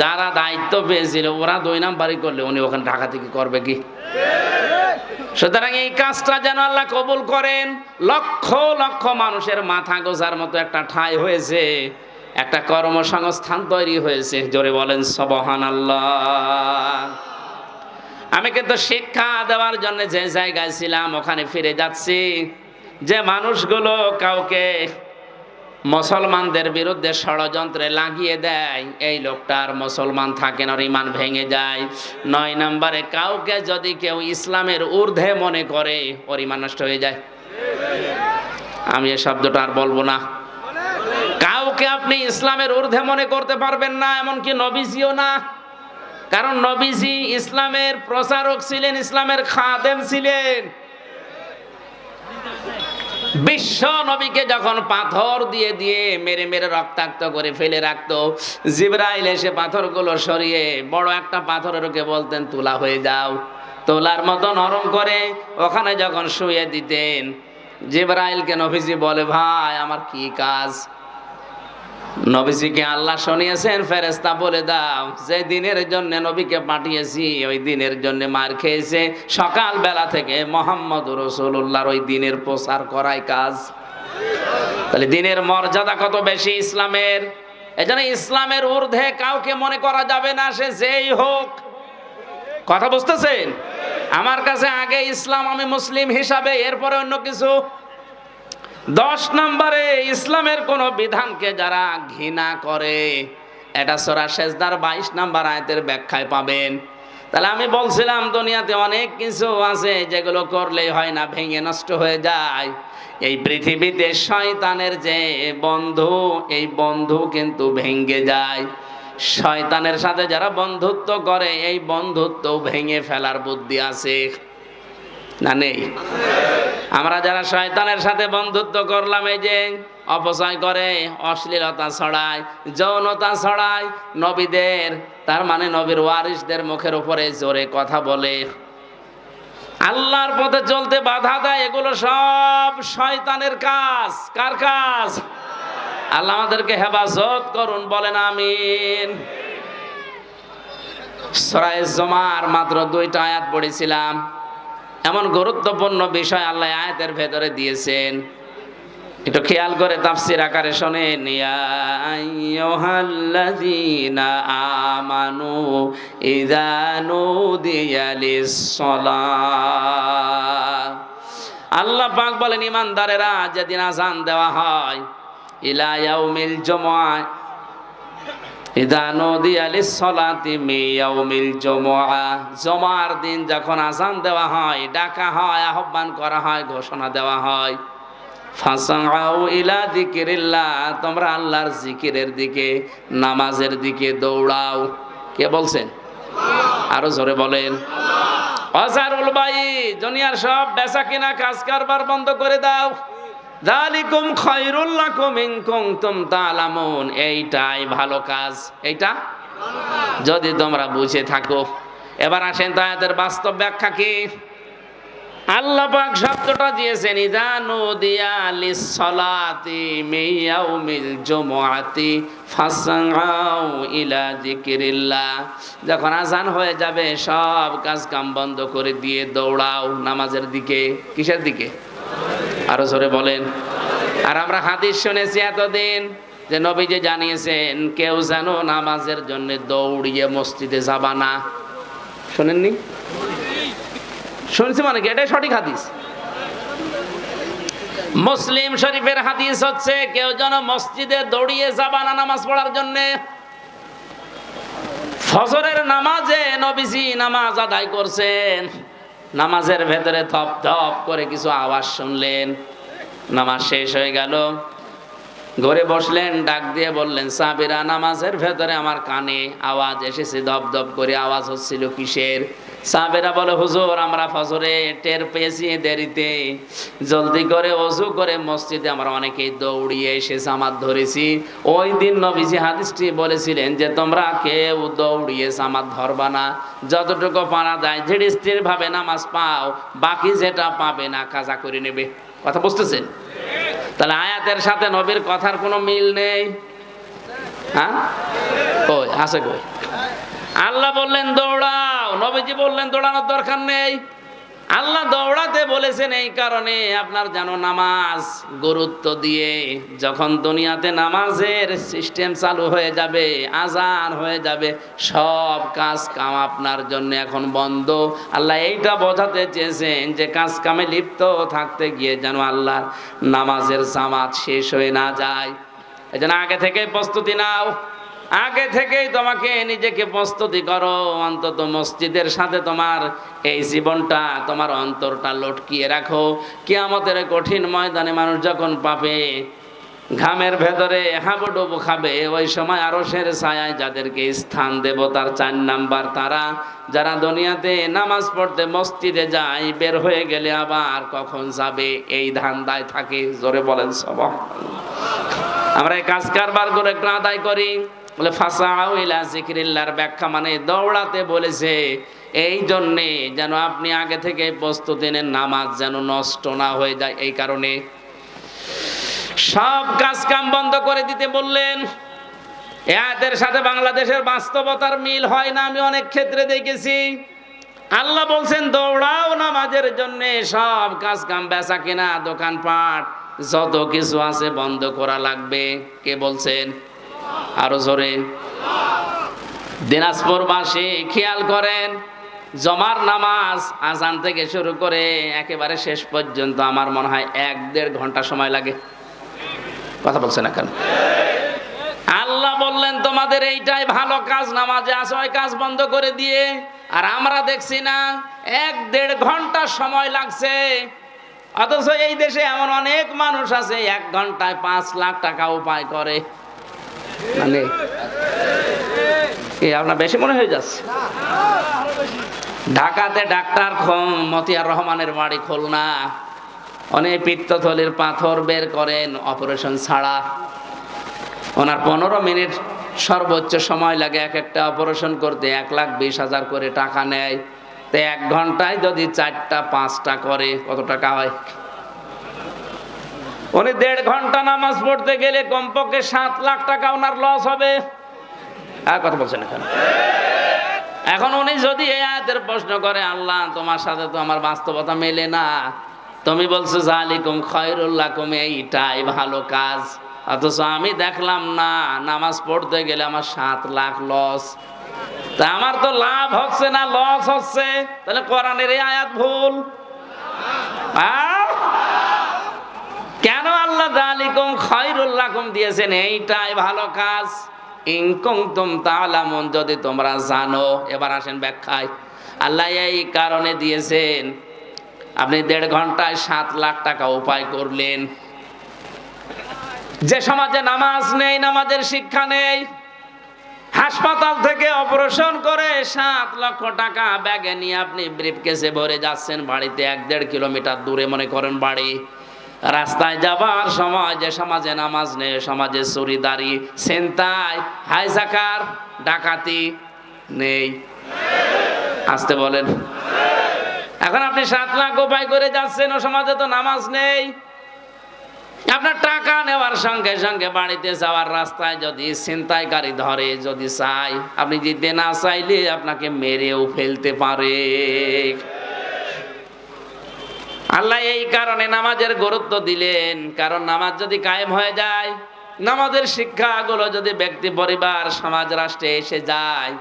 যারা দায়িত্ব পেয়েছিল ওরা 2 নাম্বারই করলে উনি ওখানে ঢাকা থেকে করবে কি? সুতরাং এই কাজটা যেন আল্লাহ কবুল করেন। লক্ষ লক্ষ মানুষের মাথা গোজার মতো একটা ঠাঁই হয়েছে, একটা কর্মসংস্থান তৈরি হয়েছে। জোরে বলেন সুবহানাল্লাহ। আমি কিন্তু শিক্ষা দেওয়ার জন্য যে জায়গায় ছিলাম ওখানে ফিরে যাচ্ছি। যে মানুষগুলো কাউকে মুসলমানদের বিরুদ্ধে ষড়যন্ত্রে লাগিয়ে দেয়, এই লোকটার মুসলমান থাকে না, ঈমান ভেঙে যায়। 9 নম্বরে কাউকে যদি কেউ ইসলামের ঊর্ধ্বে মনে করে, ওর ঈমান নষ্ট হয়ে যায়। আমি এই শব্দটা আর বলবো না। কাউকে আপনি ইসলামের ঊর্ধ্বে মনে করতে পারবেন না, এমনকি নবীজিও না। কারণ নবীজি ইসলামের প্রচারক ছিলেন, ইসলামের খাদেম ছিলেন। বিশ্ব নবীকে যখন পাথর দিয়ে দিয়ে মেরে মেরে রক্তাক্ত করে ফেলে রাখতো, জিবরাইল এসে পাথরগুলো সরিয়ে বড় একটা পাথরের ওকে বলতেন তুলা হয়ে যাও, তোলার মতো নরম করে ওখানে যখন শুয়ে দিতেন, জিবরাইলকে নবীজি বলে ভাই আমার কি কাজ? নবীজিকে আল্লাহ শুনিয়েছেন, ফেরেশতা বলে দাও যে দিনের জন্য নবীকে পাঠিয়েছি ওই দিনের জন্য মার খেয়েছে সকাল বেলা থেকে মুহাম্মদুর রাসূলুল্লাহর ওই দিনের প্রচার করাই কাজ। তাহলে দিনের মর্যাদা কত বেশি ইসলামের। এজন্য ইসলামের ঊর্ধ্বে কাউকে মনে করা যাবে না, সে যেই হোক। কথা বুঝতেছেন? আমার কাছে আগে ইসলাম, আমি মুসলিম হিসাবে, এরপরে অন্য কিছু। 10 নম্বরে ইসলামের কোন বিধানকে যারা ঘৃণা করে, এটা সূরা সেজদার 22 নম্বর আয়াতের ব্যাখ্যায় পাবেন। তাহলে আমি বলছিলাম দুনিয়াতে অনেক কিছু আছে যেগুলো করলেই হয় না, ভেঙে নষ্ট হয়ে যায়। এই পৃথিবীতে শয়তানের যে বন্ধু, এই বন্ধু কিন্তু ভেঙে যায়। শয়তানের সাথে যারা বন্ধুত্ব করে এই বন্ধুত্ব ভেঙে ফেলার বুদ্ধি আছে না নেই? আমরা যারা শয়তানের সাথে বন্ধুত্ব করলাম, এই যে অপচয় করে, অশ্লীলতা ছড়ায়, যৌনতা ছড়ায়, নবীদের, তার মানে নবীর ওয়ারিসদের মুখের উপরে জোরে কথা বলে, আল্লাহর পথে চলতে বাধা দেয়, এগুলো সব শয়তানের কাজ। কার কাজ? আল্লাহ আমাদেরকে হেফাজত করুন, বলেন আমিন। সূরা জুমার মাত্র 2টা আয়াত পড়েছিলাম। এমন গুরুত্বপূর্ণ বিষয় আল্লাহ আয়াতের ভেতরে দিয়েছেন, একটু খেয়াল করে তাফসীর আকারে শোনেন। ইয়া আইয়ুহাল্লাযীনা আমানু ইযা নুদিয়া লিস-সালাহ। আল্লাহ পাক বলেন, ঈমানদারেরা যেদিন আযান দেওয়া হয়, ইলা ইয়াউমিল জুমআহ, ইযা নুদিয়া লিস-সালাতি মিন ইয়াউমিল জুমআহ, জুমার দিন যখন আযান দেওয়া হয়, ডাকা হয়, আহ্বান করা হয়, ঘোষণা দেওয়া হয়, ফাসাউ ইলা যিকিরিল্লাহ, তোমরা আল্লাহর জিকিরের দিকে, নামাজের দিকে দৌড়াও। কে বলছেন? আরো জোরে বলেন। ওয়াজারুল বাই, দুনিয়ার সব বেচা কিনা কাজ কারবার বন্ধ করে দাও। যালিকুম খায়রুল লাকুম ইন কুনতুম তা'লামুন, এইটাই ভালো কাজ, এইটা যদি তোমরা বুঝে থাকো। এবার আসেন তো আয়াতের বাস্তব ব্যাখ্যা কি। আল্লাহ পাক শব্দটা দিয়েছেন ইযা নুদিয়া লিস-সালাতি মিন ইয়াউমিল জুমআতি ফাসআউ ইলা যিকিরিল্লাহ, যখন আযান হয়ে যাবে সব কাজ কাম বন্ধ করে দিয়ে দৌড়াও নামাজের দিকে। কিসের দিকে? আরো জোরে বলেন। আর আমরা হাদিস শুনেছি এতদিন যে নবীজি জানিয়েছেন কেউ যেন নামাজের জন্য দৌড়িয়ে মসজিদে যাবা না। শুনেননি? শুনছি মানে কি? এটাই সঠিক হাদিস। মুসলিম শরীফের হাদিস হচ্ছে কেউ যেন মসজিদে দৌড়িয়ে যাবা না নামাজ পড়ার জন্য। ফজরের নামাজে নবীজি নামাজ আদায় করছেন, নামাজের ভেতরে ধপ ধপ করে কিছু আওয়াজ শুনলেন, নামাজ শেষ হয়ে গেল, ঘরে বসলেন, ডাক দিয়ে বললেন সাহাবীরা নামাজের ভেতরে আমার কানে আওয়াজ এসেছে, ধপ ধপ করে আওয়াজ হচ্ছিল, কিসের? সাহাবীরা বলে হুজুর আমরা ফজরে টের পেয়েছি দেরিতে, জলদি করে ওযু করে মসজিদে আমরা অনেকেই দৌড়িয়ে এসে জামাত ধরেছি। ওই দিন নবীজি হাদিসটি বলেছিলেন যে তোমরা কেউ দৌড়িয়ে জামাত ধরবা না, যতটুকু পারা যায় ধীরে স্থির ভাবে নামাজ পাও, বাকি যেটা পাবে না কাজা করে নেবে। কথা বুঝতেছেন? তাহলে আয়াতের সাথে নবীর কথার কোনো মিল নেই। হ্যাঁ, কই আছে? কই? আল্লাহ বললেন দৌড়াও, নবীজি বললেন দৌড়ানোর দরকার নেই। আল্লাহ দৌড়াতে বলেছেন এই কারণে আপনার যেন নামাজ গুরুত্ব দিয়ে, যখন দুনিয়াতে নামাজের সিস্টেম চালু হয়ে যাবে, আজান হয়ে যাবে, সব কাজ কাম আপনার জন্য এখন বন্ধ। আল্লাহ এইটা বোঝাতে চেয়েছেন যে কাজ কামে লিপ্ত থাকতে গিয়ে যেন আল্লাহর নামাজের জামাত শেষ হয়ে না যায়। এজন্য আগে থেকে প্রস্তুতি নাও, আগে থেকেই তোমাকে নিজেকে প্রস্তুতি করো, অন্তত মসজিদের সাথে তোমার এই জীবনটা, তোমার অন্তরটা লটকিয়ে রাখো। কিয়ামতের কঠিন ময়দানে মানুষ যখন পাবে, ঘামের ভেতরে হাবুডুবু খাবে, ওই সময় আরশের ছায়ায় যাদেরকে স্থান দেব তার 4 নাম্বার তারা যারা দুনিয়াতে নামাজ পড়তে মসজিদে যায়, বের হয়ে গেলে আবার কখন যাবে এই ধান্দায় থাকে। জোরে বলেন সুবহানাল্লাহ। আমরা এই কাজ কারবার করে একটু আদায় করি। বলে ফাসাউ ইলা যিকিরিল্লাহর ব্যাখ্যা মানে দৌড়াতে বলেছে এই জন্যে যেন আপনি আগে থেকে প্রস্তুতি নেন, নামাজ যেন নষ্ট না হয়ে যায়। এই কারণে সব কাজ কাম বন্ধ করে দিতে বললেন। এ আয়াতের সাথে বাংলাদেশের বাস্তবতার মিল হয় না, আমি অনেক ক্ষেত্রে দেখেছি। আল্লাহ বলছেন দৌড়াও নামাজের জন্য, সব কাজ কাম বেচা কেনা দোকানপাট যত কিছু আছে বন্ধ করা লাগবে। কে বলছেন? আরো জোরে। দিনাজপুরবাসী খেয়াল করেন, জমার নামাজ আজান থেকে শুরু করে একেবারে শেষ পর্যন্ত আমার মনে হয় 1-1.5 ঘন্টা সময় লাগে। কথা বলছে না কেন? আল্লাহ বললেন তোমাদের এইটাই ভালো কাজ, নামাজে আসো, ওই কাজ বন্ধ করে দিয়ে। আর আমরা দেখছি না 1-1.5 ঘন্টা সময় লাগছে। অথচ এই দেশে এমন অনেক মানুষ আছে 1 ঘন্টায় 5 লাখ টাকা উপায় করে। মানে আপনার বেশি মনে হয়ে যাচ্ছে। ঢাকাতে ডাক্তার মতিয়ার রহমানের বাড়ি খুলনা, অনেক পিত্তথলির পাথর বের করেন অপারেশন ছাড়া। ওনার 15 মিনিট সর্বোচ্চ সময় লাগে এক একটা অপারেশন করতে, 1,20,000 করে টাকা নেয়। তো 1 ঘন্টায় যদি 4টা 5টা করে কত টাকা হয়? উনি 1.5 ঘন্টা নামাজ পড়তে গেলে কমপক্ষে 7 লাখ টাকা ওনার লস হবে। আর কথা বলছেন এখানে। এখন উনি যদি এই আয়াতের প্রশ্ন করে, আল্লাহ তোমার সাথে তো আমার বাস্তবতা মেলে না, তুমি বলছো যালিকুম খায়রুল লাকুম, এইটাই ভালো কাজ, অথচ আমি দেখলাম না নামাজ পড়তে গেলে আমার 7 লাখ লস। তা আমার তো লাভ হচ্ছে না, লস হচ্ছে। তাহলে কোরআনের এই আয়াত ভুল। কেন আল্লাহ যালিকুম খায়রুল লাকুম দিয়েছেন? এইটাই ভালো কাজ। ইন কুনতুম তা'লামুন, যদি তোমরা জানো। এবার আসেন ব্যাখ্যায়। আল্লাহ এই কারণে দিয়েছেন, আপনি 1.5 ঘন্টায় 7 লাখ টাকা উপায় করলেন। যে সমাজে নামাজ নেই, নামাজের শিক্ষা নেই, হাসপাতাল থেকে অপারেশন করে 7 লক্ষ টাকা ব্যাগে নিয়ে আপনি ব্রিফকেসে ভরে যাচ্ছেন বাড়িতে, 1-1.5 কিলোমিটার দূরে মনে করেন বাড়ি। রাস্তায় যাবার সময় যে সমাজে নামাজ নেই, সমাজে চুরিদারি, ছিনতাই, হাইজাকার, ডাকাতি নেই। আসতে বলেন। এখন আপনি 7 লাখ উপায় করে যাচ্ছেন, ও সমাজে তো নামাজ নেই। আপনার টাকা নেওয়ার সঙ্গে সঙ্গে বাড়িতে যাওয়ার রাস্তায় যদি ছিনতাইকারী ধরে, যদি চাই, আপনি দিতে না চাইলে আপনাকে মেরেও ফেলতে পারে। আল্লাহ এই কারণে নামাজের গুরুত্ব দিলেন, কারণ নামাজ যদি কায়েম হয়ে যায়, নামাজের শিক্ষাগুলো যদি ব্যক্তি পরিবার সমাজ রাষ্ট্রে এসে যায়,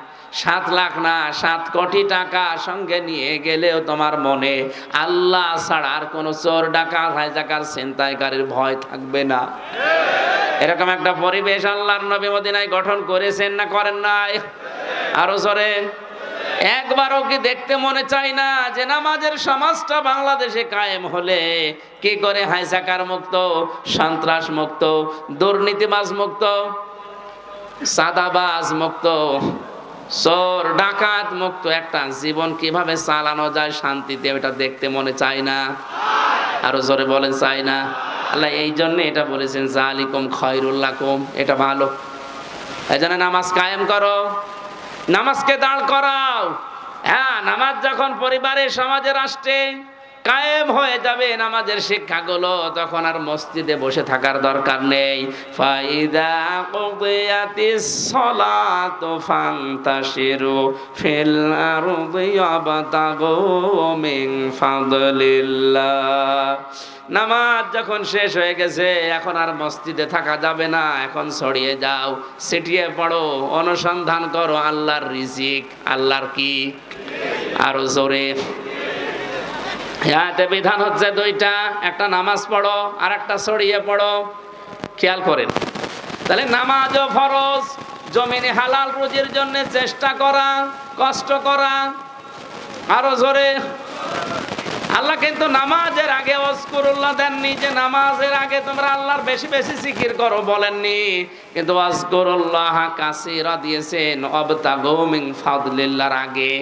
7 লাখ না 7 কোটি টাকা সঙ্গে নিয়ে গেলেও তোমার মনে আল্লাহ ছাড়া আর কোনো চোর, ডাকাত, হাইজাকার, ছিনতাইকারীর ভয় থাকবে না। এরকম একটা পরিবেশ আল্লাহর নবী মদিনায় গঠন করেছেন না করেন নাই? আরো জোরে। একবারও কি দেখতে মনে চায় না যে নামাজের সমাজটা বাংলাদেশে কায়েম হলে কি করে হাইজাকার মুক্ত, সন্ত্রাস মুক্ত, দুর্নীতিবাজ মুক্ত, সাদাবাজ মুক্ত, চোর ডাকাত মুক্ত একটা জীবন কিভাবে চালানো যায় শান্তিতে, ওটা দেখতে মনে চায় না? আরো জোরে বলেন, চায় না? আল্লাহ এই জন্য এটা বলেছেন যালিকুম খায়রুল লাকুম, এটা ভালো। এই জন্য নামাজ কায়েম করো, নামাজকে দাঁড় করাও। হ্যাঁ, নামাজ যখন পরিবারে, সমাজে, রাষ্ট্রে কায়েম হয়ে যাবে নামাজের শিক্ষাগুলো, তখন আর মসজিদে বসে থাকার দরকার নেই। ফাইদা কুদিয়াতিস সালাতু ফান্তাশিরু ফিল আরদি ওয়াবতাগু মিন ফাদলিল্লাহ। নামাজ যখন শেষ হয়ে গেছে, এখন আর মসজিদে থাকা যাবে না, এখন ছড়িয়ে যাও, ছিটিয়ে পড়ো, অনুসন্ধান করো আল্লাহর রিজিক। আল্লাহর কি? আরো জোরে। এতে বিধান হচ্ছে 2টা, একটা নামাজ পড়ো আর একটা ছড়িয়ে পড়ো। খেয়াল করেন, তাহলে নামাজও ফরজ, জমিনে হালাল রুজির জন্য চেষ্টা করা, কষ্ট করা। আরো জোরে। আল্লাহ কিন্তু নামাজের আগে ওয়াজকুরুল্লাহ দেননি, যে নামাজের আগে তোমরা আল্লাহর বেশি বেশি জিকির করো, বলেননি। কিন্তু ওয়াজকুরুল্লাহ কাসীরা দিয়েছেন ওয়াবতাগু মিন ফাদলিল্লাহর আগে।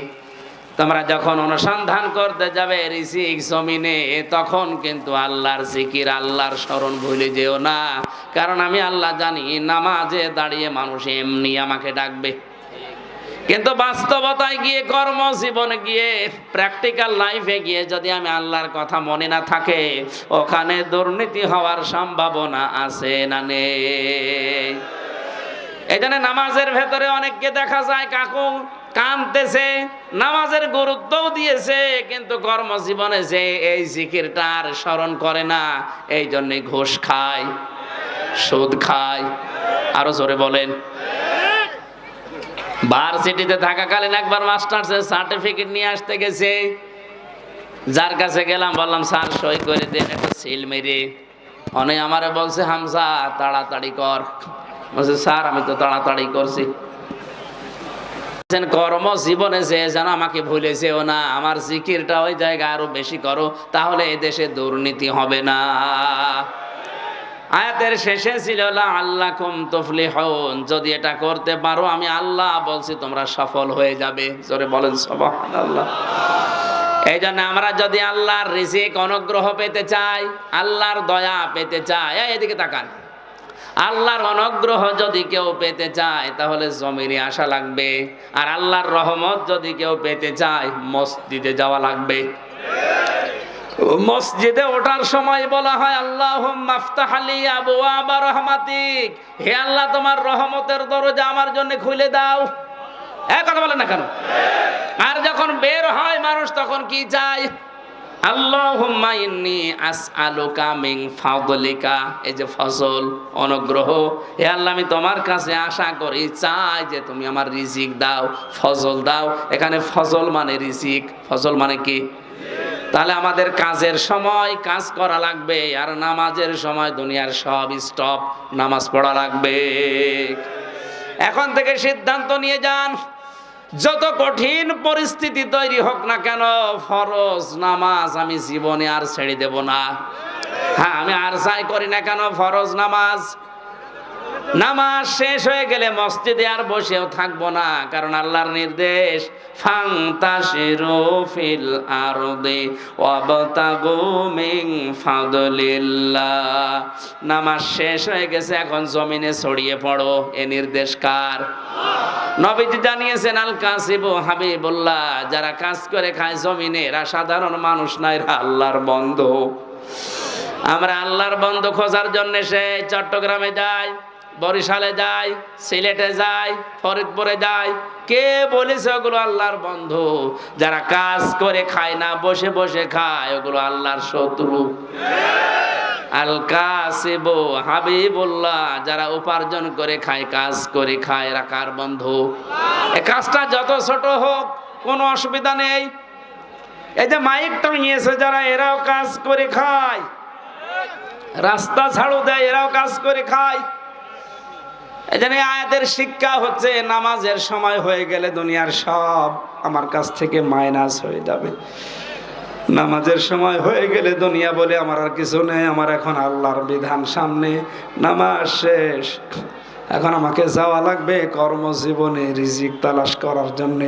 তোমরা যখন অনুসন্ধান করতে যাবে রিজিক জমিনে, তখন কিন্তু আল্লাহর জিকির, আল্লাহর স্মরণ ভুলে যেও না। কারণ আমি আল্লাহ জানি নামাজে দাঁড়িয়ে মানুষ এমনি আমাকে ডাকবে। কিন্তু বাস্তবতায় গিয়ে, কর্মজীবনে গিয়ে, প্র্যাকটিক্যাল লাইফে গিয়ে যদি আমি আল্লাহর কথা মনে না থাকে, ওখানে দুর্নীতি হওয়ার সম্ভাবনা আছে না নেই? এই জন্য নামাজের ভেতরে অনেককে দেখা যায় কাকু কাঁদতেছে, নামাজের গুরুত্বও দিয়েছে, কিন্তু কর্মজীবনে যে এই জিকিরটা আর স্মরণ করে না, এই জন্যে ঘুষ খায়, সুদ খায়। আরো জোরে বলেন। ভার্সিটিতে থাকাকালীন একবার মাস্টার্সের সার্টিফিকেট নিয়ে আসতে গেছে, যার কাছে গেলাম বললাম স্যার সই করে দেন একটা সিল মেরে। অনেক আমারে বলছে হামজা তাড়াতাড়ি কর। বলছে স্যার আমি তো তাড়াতাড়ি করছি। কর্মজীবনে যে যেন আমাকে ভুলে যেও না, আমার জিকিরটা ওই জায়গায় আরো বেশি করো, তাহলে এই দেশে দুর্নীতি হবে না। আয়াতের শেষে ছিল লাআল্লাকুম তুফলিহুন, যদি এটা করতে পারো আমি আল্লাহ বলছি তোমরা সফল হয়ে যাবে। জোরে বলেন সুবহানাল্লাহ। এই জন্য আমরা যদি আল্লাহর রিজিক অনুগ্রহ পেতে চাই, আল্লাহর দয়া পেতে চাই, এদিকে তাকান, আল্লাহর অনুগ্রহ যদি কেউ পেতে চায় তাহলে জমিনে আসা লাগবে, আর আল্লাহর রহমত যদি কেউ পেতে চায় মসজিদে যাওয়া লাগবে। মসজিদে ওঠার সময় বলা হয় আল্লাহুম্মা আফতাহ লি আবওয়াবা রাহমাতিক, হে আল্লাহ তোমার রহমতের দরজা আমার জন্য খুলে দাও। এক কথা বলেন না কেন? আর যখন বের হয় মানুষ তখন কি চায়? আল্লাহুম্মা ইন্নী আসআলুকা মিন ফাদলিকা, এই যে ফজল অনুগ্রহ, হে আল্লাহ আমি তোমার কাছে আশা করি, চাই যে তুমি আমার রিজিক দাও, ফজল দাও। এখানে ফজল মানে রিজিক, ফজল মানে কি? তাহলে আমাদের কাজের সময় কাজ করা লাগবে, আর নামাজের সময় দুনিয়ার সব স্টপ, নামাজ পড়া লাগবে। এখন থেকে সিদ্ধান্ত নিয়ে যান, যত কঠিন পরিস্থিতি তৈরি হোক না কেন, ফরজ নামাজ আমি জীবনে আর ছেড়ে দেব না। হ্যাঁ, আমি আর যাই করি না কেন, ফরজ নামাজ, নামাজ শেষ হয়ে গেলে মসজিদে আর বসেও থাকবো না, কারণ আল্লাহর নির্দেশ ফান্তাশিরু ফিল আরদি ওয়াবতাগু মিন ফাদলিল্লাহ। নামাজ শেষ হয়ে গেছে, এখন জমিনে ছড়িয়ে পড়ো, এ নির্দেশ কার? নবীজি জানিয়েছেন আল কাসিবু হাবিবুল্লাহ, যারা কাজ করে খায় জমিনে এরা সাধারণ মানুষ না, এরা আল্লাহর বন্ধু। আমরা আল্লাহর বন্ধু খোঁজার জন্য সেই চট্টগ্রামে যাই, বরিশালে যাই, সিলেটে যাই, ফরিদপুরে যাই। কে বলেছে ওগুলো আল্লাহর বন্ধু? যারা কাজ করে খায় না, বসে বসে খায়, ওগুলো আল্লাহর শত্রু। আল কাসিবু হাবিবুল্লাহ, যারা উপার্জন করে খায়, কাজ করে খায়, এরা কার বন্ধু? এই কাজটা যত ছোট হোক কোনো অসুবিধা নেই। এই যে মাইক টাঙিয়েছে যারা, এরাও কাজ করে খায়, রাস্তা ঝাড়ু দেয়, এরাও কাজ করে খায়। এই জন্য আয়াতের শিক্ষা হচ্ছে নামাজের সময় হয়ে গেলে দুনিয়ার সব আমার কাছ থেকে মাইনাস হয়ে যাবে। নামাজের সময় হয়ে গেলে দুনিয়া বলে আমার আর কিছু নেই, আমার এখন আল্লাহর বিধান সামনে, নামাজ শেষ, এখন আমাকে যাওয়া লাগবে কর্মজীবনে রিজিক তালাশ করার জন্য।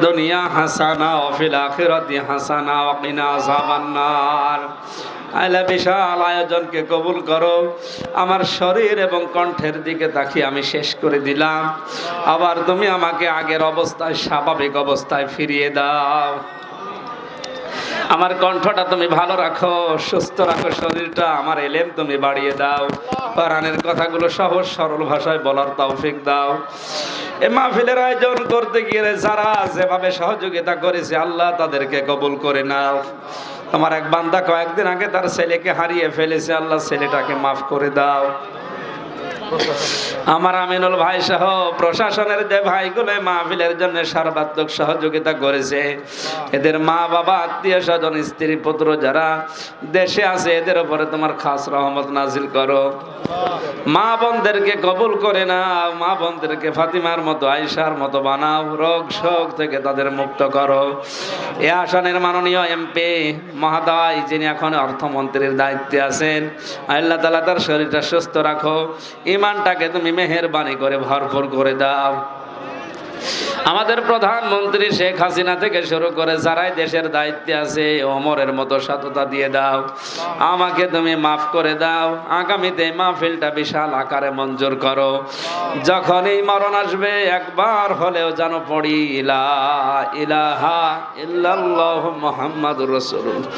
দুনিয়া হাসানা ওয়া ফিল আখিরাতি হাসানা ওয়া কিনা আযাবান নার। আল্লাহ বিশাল আয়োজনকে কবুল করো। আমার শরীর এবং কণ্ঠের দিকে তাকিয়ে আমি শেষ করে দিলাম, আবার তুমি আমাকে আগের অবস্থায়, স্বাভাবিক অবস্থায় ফিরিয়ে দাও। আমার কণ্ঠটা তুমি ভালো রাখো, সুস্থ রাখো শরীরটা, আমার এলেম তুমি বাড়িয়ে দাও, কোরআনের কথাগুলো সহজ সরল ভাষায় বলার তৌফিক দাও। এই মাহফিলের আয়োজন করতে গিয়ে যারা যেভাবে সহযোগিতা করেছে আল্লাহ তাদেরকে কবুল করে নাও। তোমার এক বান্দা কয়েকদিন আগে তার ছেলেকে হারিয়ে ফেলেছে, আল্লাহ ছেলেটাকে মাফ করে দাও। আমার আমিনুল ভাই সহ প্রশাসনের যে ভাইগুলো মাহফিলের জন্য সর্বাত্মক সহযোগিতা করেছে, এদের মা বাবা, আত্মীয় স্বজন, স্ত্রী পুত্র যারা দেশে আছে, এদের উপরে তোমার খাস রহমত নাজিল করো। মা বোনদেরকে কবুল করে নাও, মা বোনদেরকে ফাতিমার মতো, আয়েশার মতো বানাও, রোগ শোক থেকে তাদের মুক্ত করো। এ আসনের মাননীয় এমপি মহোদয়, যিনি এখন অর্থমন্ত্রীর দায়িত্বে আছেন, আল্লাহ তাআলা তার শরীরটা সুস্থ রাখো, ইমানটাকে তুমি মেহেরবানি করে ভরপুর করে দাও। আমাদের প্রধানমন্ত্রী শেখ হাসিনা থেকে শুরু করে যারাই দেশের দায়িত্বে আছে, ওমরের মতো সততা দিয়ে দাও, আমাকে তুমি মাফ করে দাও। আগামীতে মাহফিলটা বিশাল আকারে মঞ্জুর করো। যখনই মরণ আসবে একবার হলেও যেন পড়ি লা ইলাহা ইল্লাল্লাহু মুহাম্মাদুর রাসূলুল্লাহ।